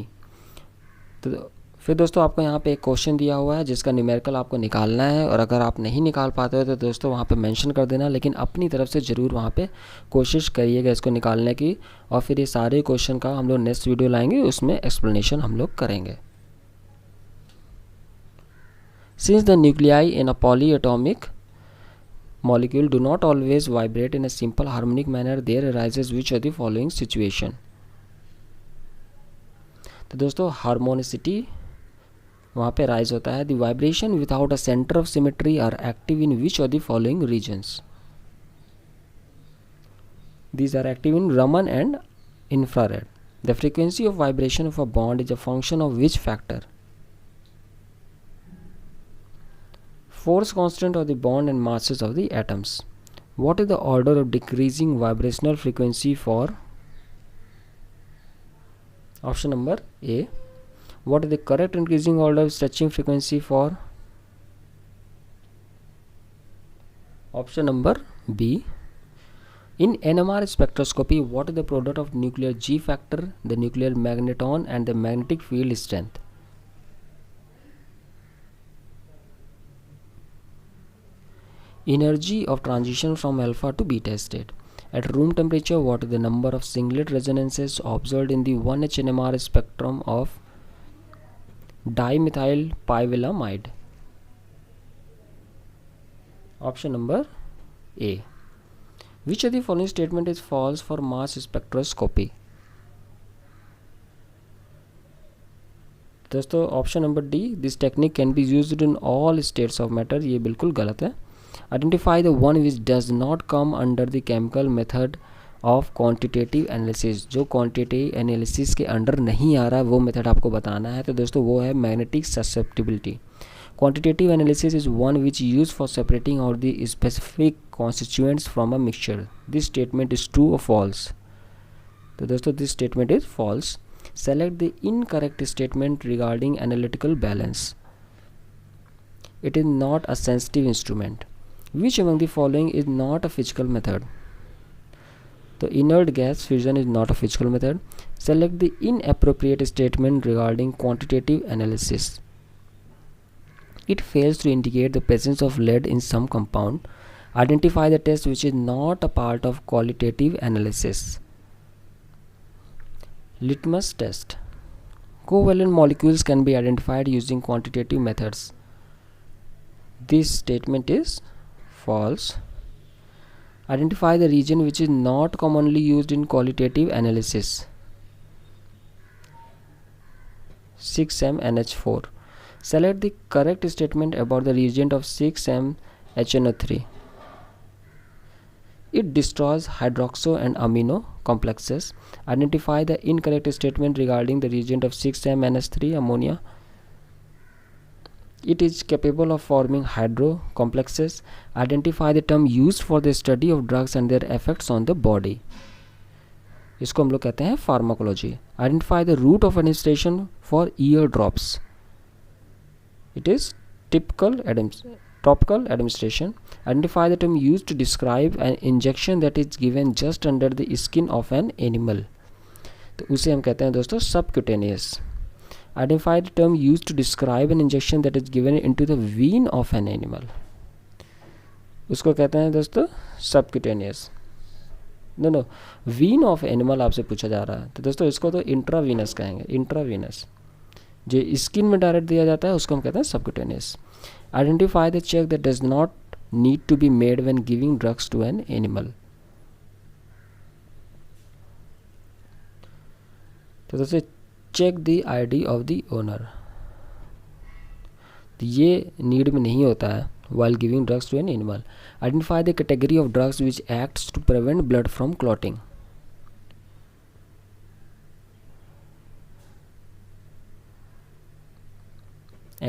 तो फिर दोस्तों आपको यहाँ पे एक question दिया हुआ है जिसका न्यूमेरिकल आपको निकालना है, और अगर आप नहीं निकाल पाते हो तो दोस्तों वहाँ पे मेंशन कर देना, लेकिन अपनी तरफ से ज़रूर वहाँ पे कोशिश करिएगा इसको निकालने की। और फिर ये सारे क्वेश्चन का हम लोग नेक्स्ट वीडियो लाएंगे, उसमें एक्सप्लेनेशन हम लोग करेंगे। Since the nuclei in a polyatomic molecule do not always vibrate in a simple harmonic manner, there arises which of the following situation? तो दोस्तों हार्मोनिसिटी वहाँ पे राइज होता है। The vibration without a centre of symmetry are active in which of the following regions? These are active in Raman and infrared. The frequency of vibration of a bond is a function of which factor? Force constant of the bond and masses of the atoms. What is the order of decreasing vibrational frequency for? Option number A. What is the correct increasing order of stretching frequency for? Option number B. In NMR spectroscopy, what is the product of nuclear G factor, the nuclear magneton and the magnetic field strength? Energy of transition from alpha to beta state. At room temperature, what is the number of singlet resonances observed in the 1H NMR spectrum of dimethyl pyrilamide? Option number A. Which of the following statement is false for mass spectroscopy? दोस्तों option number D, this technique can be used in all states of matter, ये बिल्कुल गलत है। Identify the one which does not come under the chemical method of quantitative analysis. जो quantitative analysis के under नहीं आ रहा है वो मेथड आपको बताना है। तो दोस्तों वो है magnetic susceptibility. Quantitative analysis is one which use for separating out the specific constituents from a mixture. This statement is true और फॉल्स? तो दोस्तों this statement is false. Select the incorrect statement regarding analytical balance. It is not a sensitive instrument. Which among the following is not a physical method? So inert gas fusion is not a physical method. Select the inappropriate statement regarding quantitative analysis. It fails to indicate the presence of lead in some compound. Identify the test which is not a part of qualitative analysis. Litmus test. Covalent molecules can be identified using quantitative methods. This statement is false. Identify the region which is not commonly used in qualitative analysis. 6MNH4. Select the correct statement about the reagent of 6MHNO3. It destroys hydroxo and amino complexes. Identify the incorrect statement regarding the reagent of 6MNH3 ammonia. It is capable of forming hydro complexes. Identify the term used for the study of drugs and their effects on the body. इसको हम लोग कहते हैं pharmacology. Identify the route of administration for ear drops. It is topical administration. Identify the term used to describe an injection that is given just under the skin of an animal. तो उसे हम कहते हैं दोस्तों subcutaneous. Identify the term used to describe an injection that is given into the vein of an animal. उसको कहते हैं दोस्तों subcutaneous. No vein of animal आपसे पूछा जा रहा है, तो दोस्तों इसको तो इंट्रावीनस कहेंगे. इंट्रावीनस जो स्किन में डायरेक्ट दिया जाता है उसको हम कहते हैं subcutaneous. Identify the check that does not need to be made when giving drugs to an animal. तो दोस्तों check the ID of the owner. ये नीड में नहीं होता है while giving drugs to an animal. Identify the category of drugs which acts to prevent blood from clotting.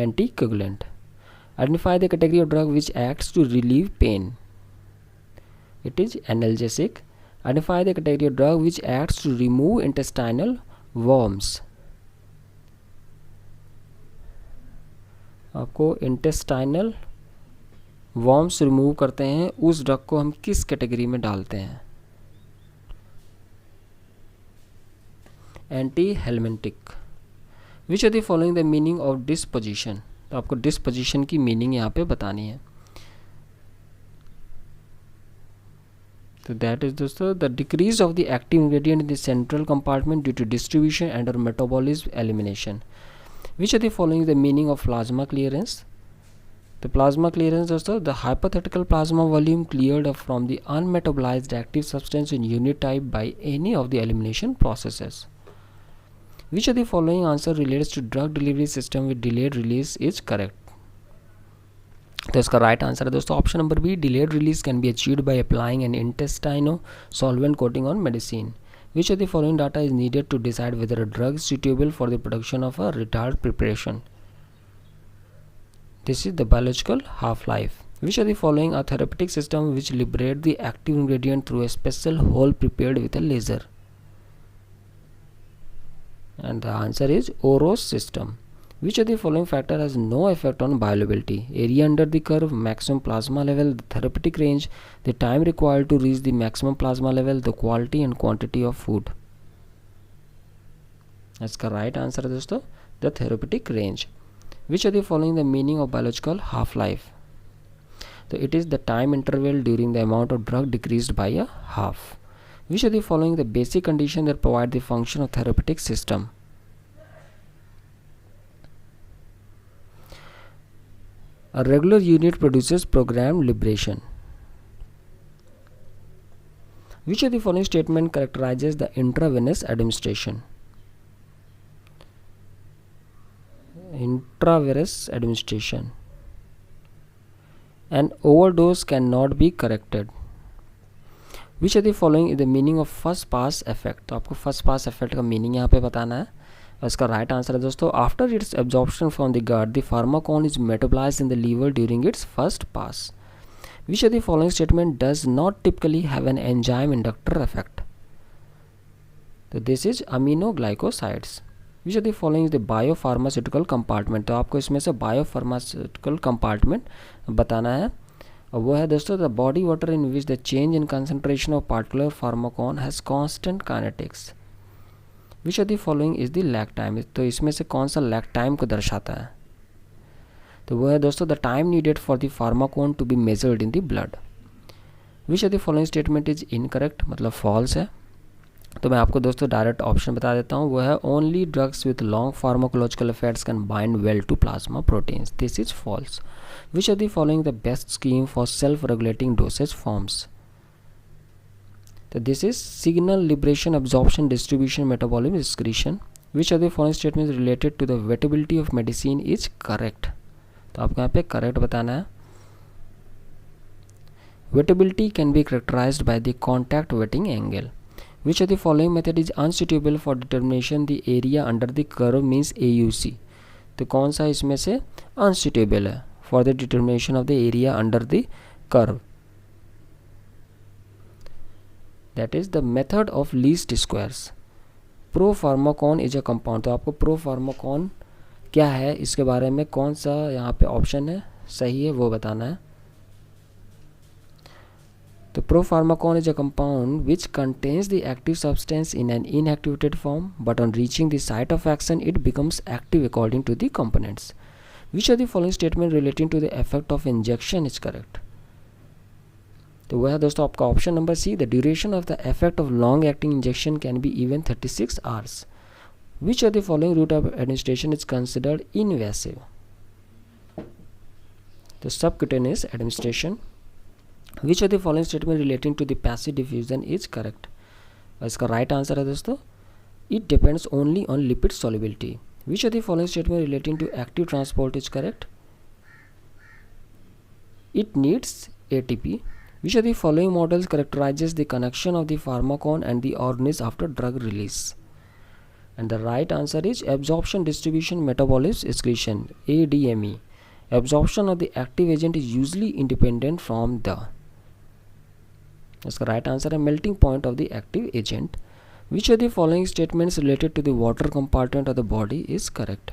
Anticoagulant. Identify the category of drug which acts to relieve pain. It is analgesic. Identify the category of drug which acts to remove intestinal worms. आपको intestinal worms remove करते हैं, उस drug को हम किस category में डालते हैं? Anti helminthic. Which are the following the meaning of disposition. तो आपको डिस्पोजिशन की मीनिंग यहाँ पे बतानी है. तो दैट इज दोस्तों the decrease of the active ingredient in the central compartment due to distribution and और metabolism elimination. Which are the following the meaning of plasma clearance. The plasma clearance दोस्तों the hypothetical plasma volume cleared up from the unmetabolized active substance in unit type by any of the elimination processes. Which of the following answer relates to drug delivery system with delayed release is correct. तो इसका right answer है दोस्तों option number B. delayed release can be achieved by applying an intestinal solvent coating on medicine. Which of the following data is needed to decide whether a drug is suitable for the production of a retard preparation. This is the biological half-life. Which of the following are therapeutic system which liberate the active ingredient through a special hole prepared with a laser? And the answer is Oros system. Which of the following factor has no effect on bioavailability? Area under the curve, maximum plasma level, the therapeutic range, the time required to reach the maximum plasma level, the quality and quantity of food. इसका right answer है दोस्तों the therapeutic range. Which are the following the meaning of biological half-life? So it is the time interval during the amount of drug decreased by a half. Which are the following the basic condition that provide the function of therapeutic system? A regular unit produces programmed liberation. Which of the following statement characterizes the intravenous administration? Intravenous administration. An overdose cannot be corrected. Which of the following is the meaning of first pass effect? तो आपको first pass effect का meaning यहाँ पे बताना है. इसका right answer है दोस्तों after its absorption from the gut, the pharmacone is metabolized in the liver during its first pass. Which of the following statement does not typically have an enzyme inductor effect? तो this is aminoglycosides. Which of the following is the biopharmaceutical compartment? तो आपको इसमें से biopharmaceutical compartment बताना है, और वो है दोस्तों the body water in which the change in concentration of particular pharmacone has constant kinetics. Which of the following is the lag time? तो इसमें से कौन सा lag time को दर्शाता है? तो वो है दोस्तों the time needed for the pharmacone to be measured in the blood. Which of the following statement is incorrect? मतलब false है. तो मैं आपको दोस्तों डायरेक्ट ऑप्शन बता देता हूँ, वो है only drugs with long pharmacological effects can bind well to plasma proteins, this is false. Which are the following the best scheme for self regulating dosage forms? तो this is signal, liberation, absorption, distribution, metabolism, excretion. Which are the following statements related to the wettability of medicine is correct? तो आपको यहाँ पे correct बताना है। Wettability can be characterized by the contact wetting angle. Which of the following method is unsuitable for determination the area under the curve means AUC? तो कौन सा इसमें से unsuitable है for the determination of the area under the curve? That is the method of least squares. Propharmacon is a compound. तो आपको propharmacon क्या है इसके बारे में कौन सा यहाँ पे ऑप्शन है सही है वो बताना है। The propharmacon is a compound which contains the active substance in an inactivated form, but on reaching the site of action it becomes active according to the components. Which of the following statement relating to the effect of injection is correct? तो वह है दोस्तों आपका option number C, the duration of the effect of long acting injection can be even 36 hours. Which of the following route of administration is considered invasive? The subcutaneous administration. Which of the following statement relating to the passive diffusion is correct? इसका right answer है दोस्तों, it depends only on lipid solubility. Which of the following statement relating to active transport is correct? It needs ATP. Which of the following models characterizes the connection of the pharmacon and the organism after drug release? And the right answer is absorption, distribution, metabolism, excretion, ADME. Absorption of the active agent is usually independent from the, इसका right answer है melting point of the active agent. Which of the following statements related to the water compartment of the body is correct?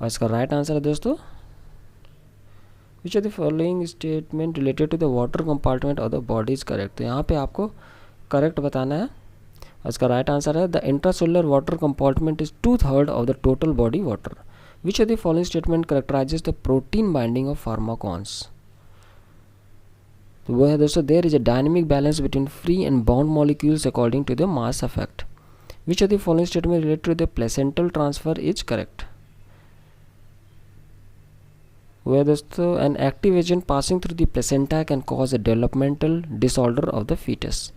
और इसका right answer है दोस्तों, which of the following statement related to the water compartment of the body is correct. तो यहाँ पे आपको correct बताना है और इसका राइट आंसर है the intracellular water compartment is 2/3 of the total body water. Which of the following statement characterises the protein binding of pharmacons? तो वो है दोस्तों, there is a dynamic balance between free and bound molecules according to the mass effect. Which of the following statement related to the placental transfer is correct? वो है दोस्तों, an active agent passing through the placenta can cause a developmental disorder of the foetus.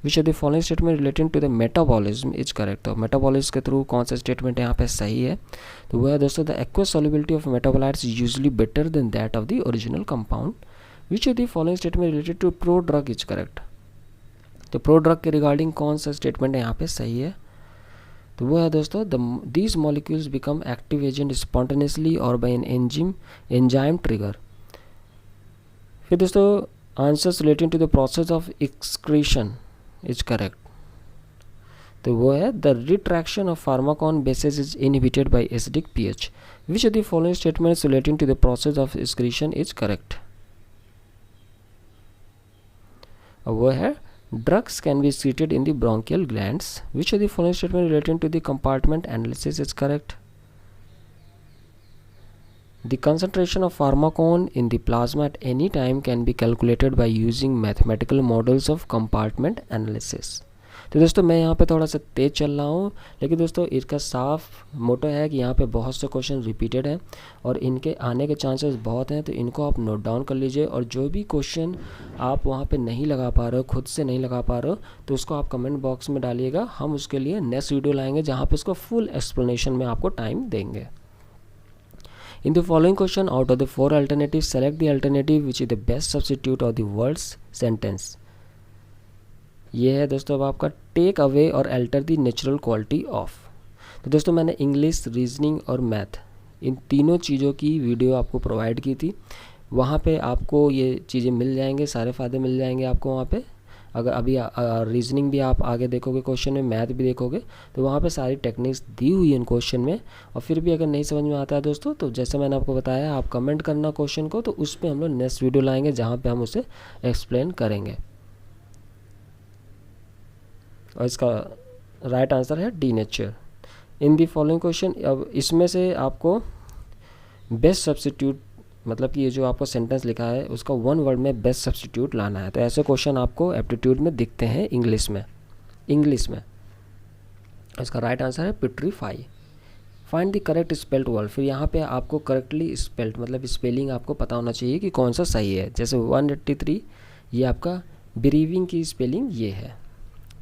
Which of the following statement relating to the metabolism is correct? तो metabolism के through कौन सा statement यहाँ पे सही है? तो वो है दोस्तों, the aqueous solubility of metabolites is usually better than that of the original compound. Which of the following statement related to prodrug is correct? तो प्रो ड्रग के रिगार्डिंग कौन सा स्टेटमेंट यहाँ पे सही है? तो वो है दोस्तों, these molecules become active agent spontaneously और बाय एन एंजाइम ट्रिगर। फिर दोस्तों answers relating to the process of excretion is correct. तो वो है the retraction of pharmacon bases is inhibited by acidic pH. Which of the following statements relating to the process of excretion is correct? वो है drugs can be secreted in the bronchial glands. Which of the following statement relating to the compartment analysis is correct? The concentration of pharmacon in the plasma at any time can be calculated by using mathematical models of compartment analysis. तो दोस्तों मैं यहाँ पे थोड़ा सा तेज़ चल रहा हूँ, लेकिन दोस्तों इसका साफ मोटो है कि यहाँ पे बहुत से क्वेश्चन रिपीटेड हैं और इनके आने के चांसेस बहुत हैं, तो इनको आप नोट डाउन कर लीजिए। और जो भी क्वेश्चन आप वहाँ पे नहीं लगा पा रहे हो, खुद से नहीं लगा पा रहे हो, तो उसको आप कमेंट बॉक्स में डालिएगा। हम उसके लिए नेक्स्ट वीडियो लाएंगे जहाँ पर उसको फुल एक्सप्लेनेशन में आपको टाइम देंगे। In the following question, out of the 4 alternatives, select the alternative which is the best substitute of the words sentence. ये है दोस्तों अब आपका टेक अवे और alter the natural quality of. तो दोस्तों मैंने इंग्लिश, रीजनिंग और मैथ इन तीनों चीज़ों की वीडियो आपको प्रोवाइड की थी। वहाँ पे आपको ये चीज़ें मिल जाएंगे, सारे फ़ायदे मिल जाएंगे आपको वहाँ पे। अगर अभी रीजनिंग भी आप आगे देखोगे क्वेश्चन में, मैथ भी देखोगे, तो वहाँ पे सारी टेक्निक्स दी हुई है इन क्वेश्चन में। और फिर भी अगर नहीं समझ में आता है दोस्तों, तो जैसे मैंने आपको बताया, आप कमेंट करना क्वेश्चन को, तो उस पर हम लोग नेक्स्ट वीडियो लाएंगे जहाँ पे हम उसे एक्सप्लेन करेंगे। और इसका राइट आंसर है D nature. In the following question, अब इसमें से आपको बेस्ट सब्स्टिट्यूट मतलब कि ये जो आपको सेंटेंस लिखा है उसका वन वर्ड में बेस्ट सब्स्टिट्यूट लाना है। तो ऐसे क्वेश्चन आपको एप्टीट्यूड में दिखते हैं इंग्लिश में। इसका राइट आंसर है putrefy. Find the correct spelled word. फिर यहाँ पे आपको करेक्टली स्पेल्ड मतलब स्पेलिंग आपको पता होना चाहिए कि कौन सा सही है। जैसे 183 ये आपका ब्रीविंग की स्पेलिंग ये है।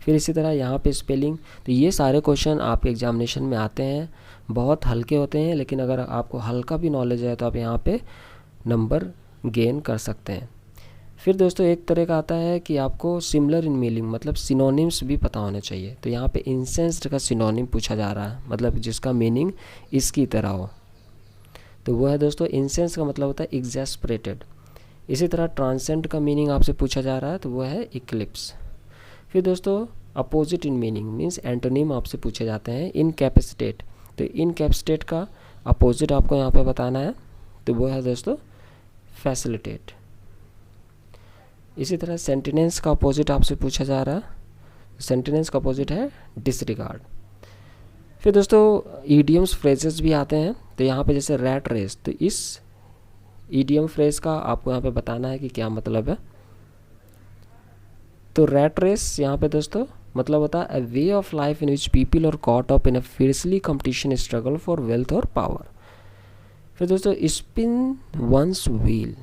फिर इसी तरह यहाँ पे स्पेलिंग। तो ये सारे क्वेश्चन आपके एग्जामिनेशन में आते हैं, बहुत हल्के होते हैं, लेकिन अगर आपको हल्का भी नॉलेज है तो आप यहाँ पे नंबर गेन कर सकते हैं। फिर दोस्तों एक तरह का आता है कि आपको सिमिलर इन मीनिंग मतलब सिनोनिम्स भी पता होने चाहिए। तो यहाँ पे इंसेंस्ड का सिनोनिम पूछा जा रहा है, मतलब जिसका मीनिंग इसकी तरह हो। तो वो है दोस्तों इंसेंस का मतलब होता है एग्जैस्परेटेड। इसी तरह ट्रांसेंड का मीनिंग आपसे पूछा जा रहा है, तो वो है इक्लिप्स। फिर दोस्तों opposite in meaning means antonym आपसे पूछे जाते हैं। इनकैपेसिटेट, तो इनकैपेसिटेट का अपोजिट आपको यहाँ पे बताना है, तो वो है दोस्तों फैसिलिटेट। इसी तरह सेंटेनेंस का अपोजिट आपसे पूछा जा रहा है, सेंटेनेंस का अपोजिट है डिसरिगार्ड। फिर दोस्तों ईडियम्स फ्रेजेस भी आते हैं। तो यहाँ पे जैसे रैट रेस, तो इस ईडियम फ्रेज का आपको यहाँ पे बताना है कि क्या मतलब है। तो रैट रेस यहाँ पे दोस्तों मतलब होता है a way of life in which people are caught up in a fiercely competition struggle for wealth और पावर। फिर दोस्तों स्पिन वंस व्हील।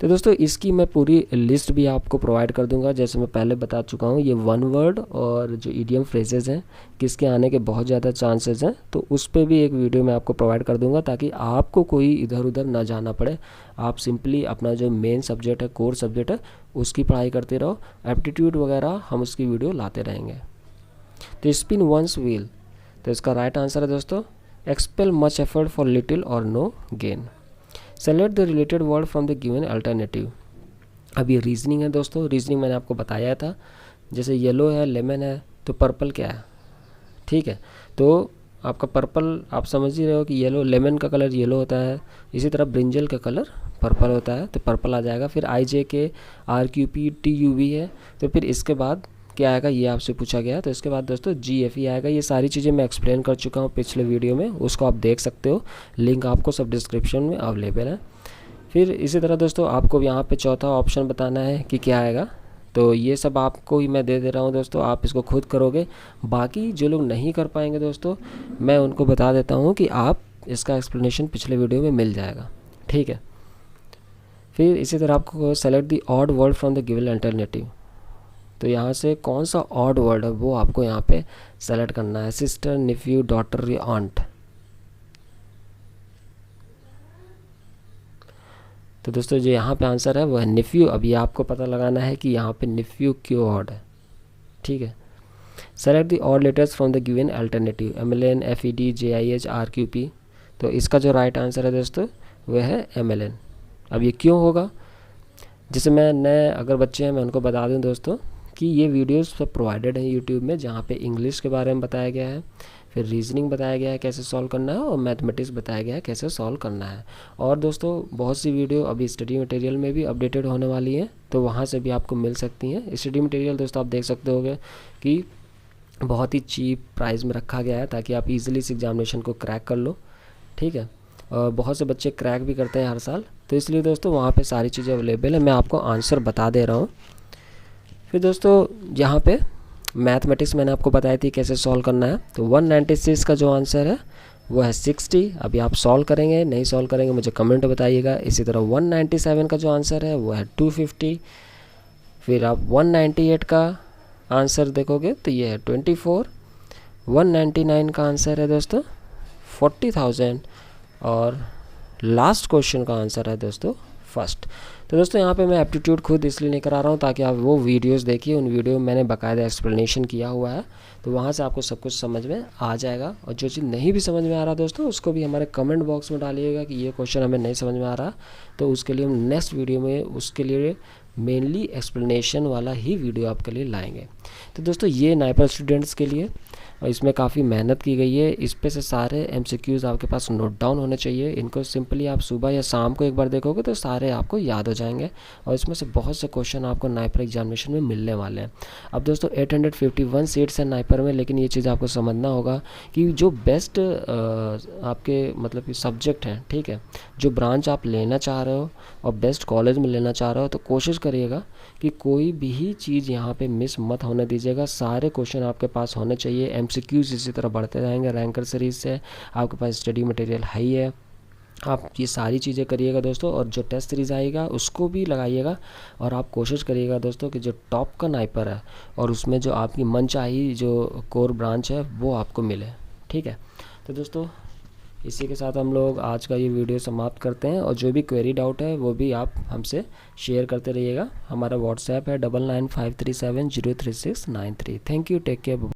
तो दोस्तों इसकी मैं पूरी लिस्ट भी आपको प्रोवाइड कर दूंगा। जैसे मैं पहले बता चुका हूँ, ये वन वर्ड और जो ईडियम फ्रेजेस हैं किसके आने के बहुत ज़्यादा चांसेस हैं, तो उस पर भी एक वीडियो मैं आपको प्रोवाइड कर दूंगा ताकि आपको कोई इधर उधर ना जाना पड़े। आप सिंपली अपना जो मेन सब्जेक्ट है, कोर सब्जेक्ट है, उसकी पढ़ाई करते रहो। एप्टीट्यूड वगैरह हम उसकी वीडियो लाते रहेंगे। तो स्पिन वंस व्हील, तो इसका राइट आंसर है दोस्तों expend much effort for little or no gain. Select the related word from the given alternative. अब ये रीजनिंग है दोस्तों। रीजनिंग मैंने आपको बताया था, जैसे येलो है, लेमन है, तो पर्पल क्या है, ठीक है। तो आपका पर्पल आप समझ ही रहे हो कि येलो, लेमन का कलर येलो होता है, इसी तरह ब्रिंजल का कलर पर्पल होता है, तो पर्पल आ जाएगा। फिर IJK RQP TUV है, तो फिर इसके बाद क्या आएगा ये आपसे पूछा गया। तो इसके बाद दोस्तों GFE आएगा। ये सारी चीज़ें मैं एक्सप्लेन कर चुका हूँ पिछले वीडियो में, उसको आप देख सकते हो, लिंक आपको सब डिस्क्रिप्शन में अवेलेबल है। फिर इसी तरह दोस्तों आपको यहाँ पे चौथा ऑप्शन बताना है कि क्या आएगा। तो ये सब आपको ही मैं दे रहा हूँ दोस्तों, आप इसको खुद करोगे। बाकी जो लोग नहीं कर पाएंगे दोस्तों, मैं उनको बता देता हूँ कि आप इसका एक्सप्लेनेशन पिछले वीडियो में मिल जाएगा, ठीक है। फिर इसी तरह आपको select the odd word from the given alternative. तो यहाँ से कौन सा ऑड वर्ड है वो आपको यहाँ पे सेलेक्ट करना है। सिस्टर, निफ्यू, डॉटर या ऑन्ट। तो दोस्तों जो यहाँ पे आंसर है वो है निफ्यू। अब ये आपको पता लगाना है कि यहाँ पे निफ्यू क्यों ऑड है, ठीक है। Select the odd letters from the given alternative. MLN, FED, JIH, RQP। तो इसका जो राइट आंसर है दोस्तों वो है MLN। अब ये क्यों होगा, जैसे मैं नए अगर बच्चे हैं मैं उनको बता दूं दोस्तों कि ये वीडियोस सब प्रोवाइडेड हैं यूट्यूब में, जहाँ पे इंग्लिश के बारे में बताया गया है, फिर रीजनिंग बताया गया है कैसे सॉल्व करना है, और मैथमेटिक्स बताया गया है कैसे सॉल्व करना है। और दोस्तों बहुत सी वीडियो अभी स्टडी मटेरियल में भी अपडेटेड होने वाली हैं, तो वहाँ से भी आपको मिल सकती हैं। स्टडी मटेरियल दोस्तों आप देख सकते होगे कि बहुत ही चीप प्राइस में रखा गया है ताकि आप इजीली इस एग्जामिनेशन को क्रैक कर लो, ठीक है। और बहुत से बच्चे क्रैक भी करते हैं हर साल, तो इसलिए दोस्तों वहाँ पे सारी चीज़ें अवेलेबल है। मैं आपको आंसर बता दे रहा हूँ। फिर दोस्तों यहाँ पे मैथमेटिक्स मैंने आपको बताई थी कैसे सॉल्व करना है। तो 196 का जो आंसर है वो है 60। अभी आप सॉल्व करेंगे, नहीं सॉल्व करेंगे मुझे कमेंट बताइएगा। इसी तरह 197 का जो आंसर है वो है 250। फिर आप 198 का आंसर देखोगे तो ये है 24। 199 का आंसर है दोस्तों 40,000। और लास्ट क्वेश्चन का आंसर है दोस्तों फर्स्ट। तो दोस्तों यहाँ पे मैं एप्टीट्यूड खुद इसलिए नहीं करा रहा हूँ ताकि आप वो वीडियोस देखिए, उन वीडियो में मैंने बाकायदा एक्सप्लेनेशन किया हुआ है, तो वहाँ से आपको सब कुछ समझ में आ जाएगा। और जो चीज़ नहीं भी समझ में आ रहा दोस्तों उसको भी हमारे कमेंट बॉक्स में डालिएगा कि ये क्वेश्चन हमें नहीं समझ में आ रहा, तो उसके लिए हम नेक्स्ट वीडियो में उसके लिए मेनली एक्सप्लेनेशन वाला ही वीडियो आपके लिए लाएंगे। तो दोस्तों ये नाइपर स्टूडेंट्स के लिए, और इसमें काफ़ी मेहनत की गई है। इस पे से सारे एमसीक्यूज़ आपके पास नोट डाउन होने चाहिए। इनको सिंपली आप सुबह या शाम को एक बार देखोगे तो सारे आपको याद हो जाएंगे, और इसमें से बहुत से क्वेश्चन आपको नाइपर एग्जामिनेशन में मिलने वाले हैं। अब दोस्तों 851 सीट्स हैं नाइपर में, लेकिन ये चीज़ आपको समझना होगा कि जो बेस्ट आपके मतलब कि सब्जेक्ट हैं, ठीक है, जो ब्रांच आप लेना चाह रहे हो और बेस्ट कॉलेज में लेना चाह रहे हो, तो कोशिश करिएगा कि कोई भी चीज़ यहाँ पे मिस मत होने दीजिएगा। सारे क्वेश्चन आपके पास होने चाहिए। एमसीक्यूज़ इसी तरह बढ़ते रहेंगे रैंकर सीरीज से, आपके पास स्टडी मटेरियल हाई है। आप ये सारी चीज़ें करिएगा दोस्तों, और जो टेस्ट सीरीज़ आएगा उसको भी लगाइएगा, और आप कोशिश करिएगा दोस्तों कि जो टॉप का नाइपर है और उसमें जो आपकी मनचाही जो कोर ब्रांच है वो आपको मिले, ठीक है। तो दोस्तों इसी के साथ हम लोग आज का ये वीडियो समाप्त करते हैं, और जो भी क्वेरी डाउट है वो भी आप हमसे शेयर करते रहिएगा। हमारा व्हाट्सएप है 9953703693। Thank you, take care.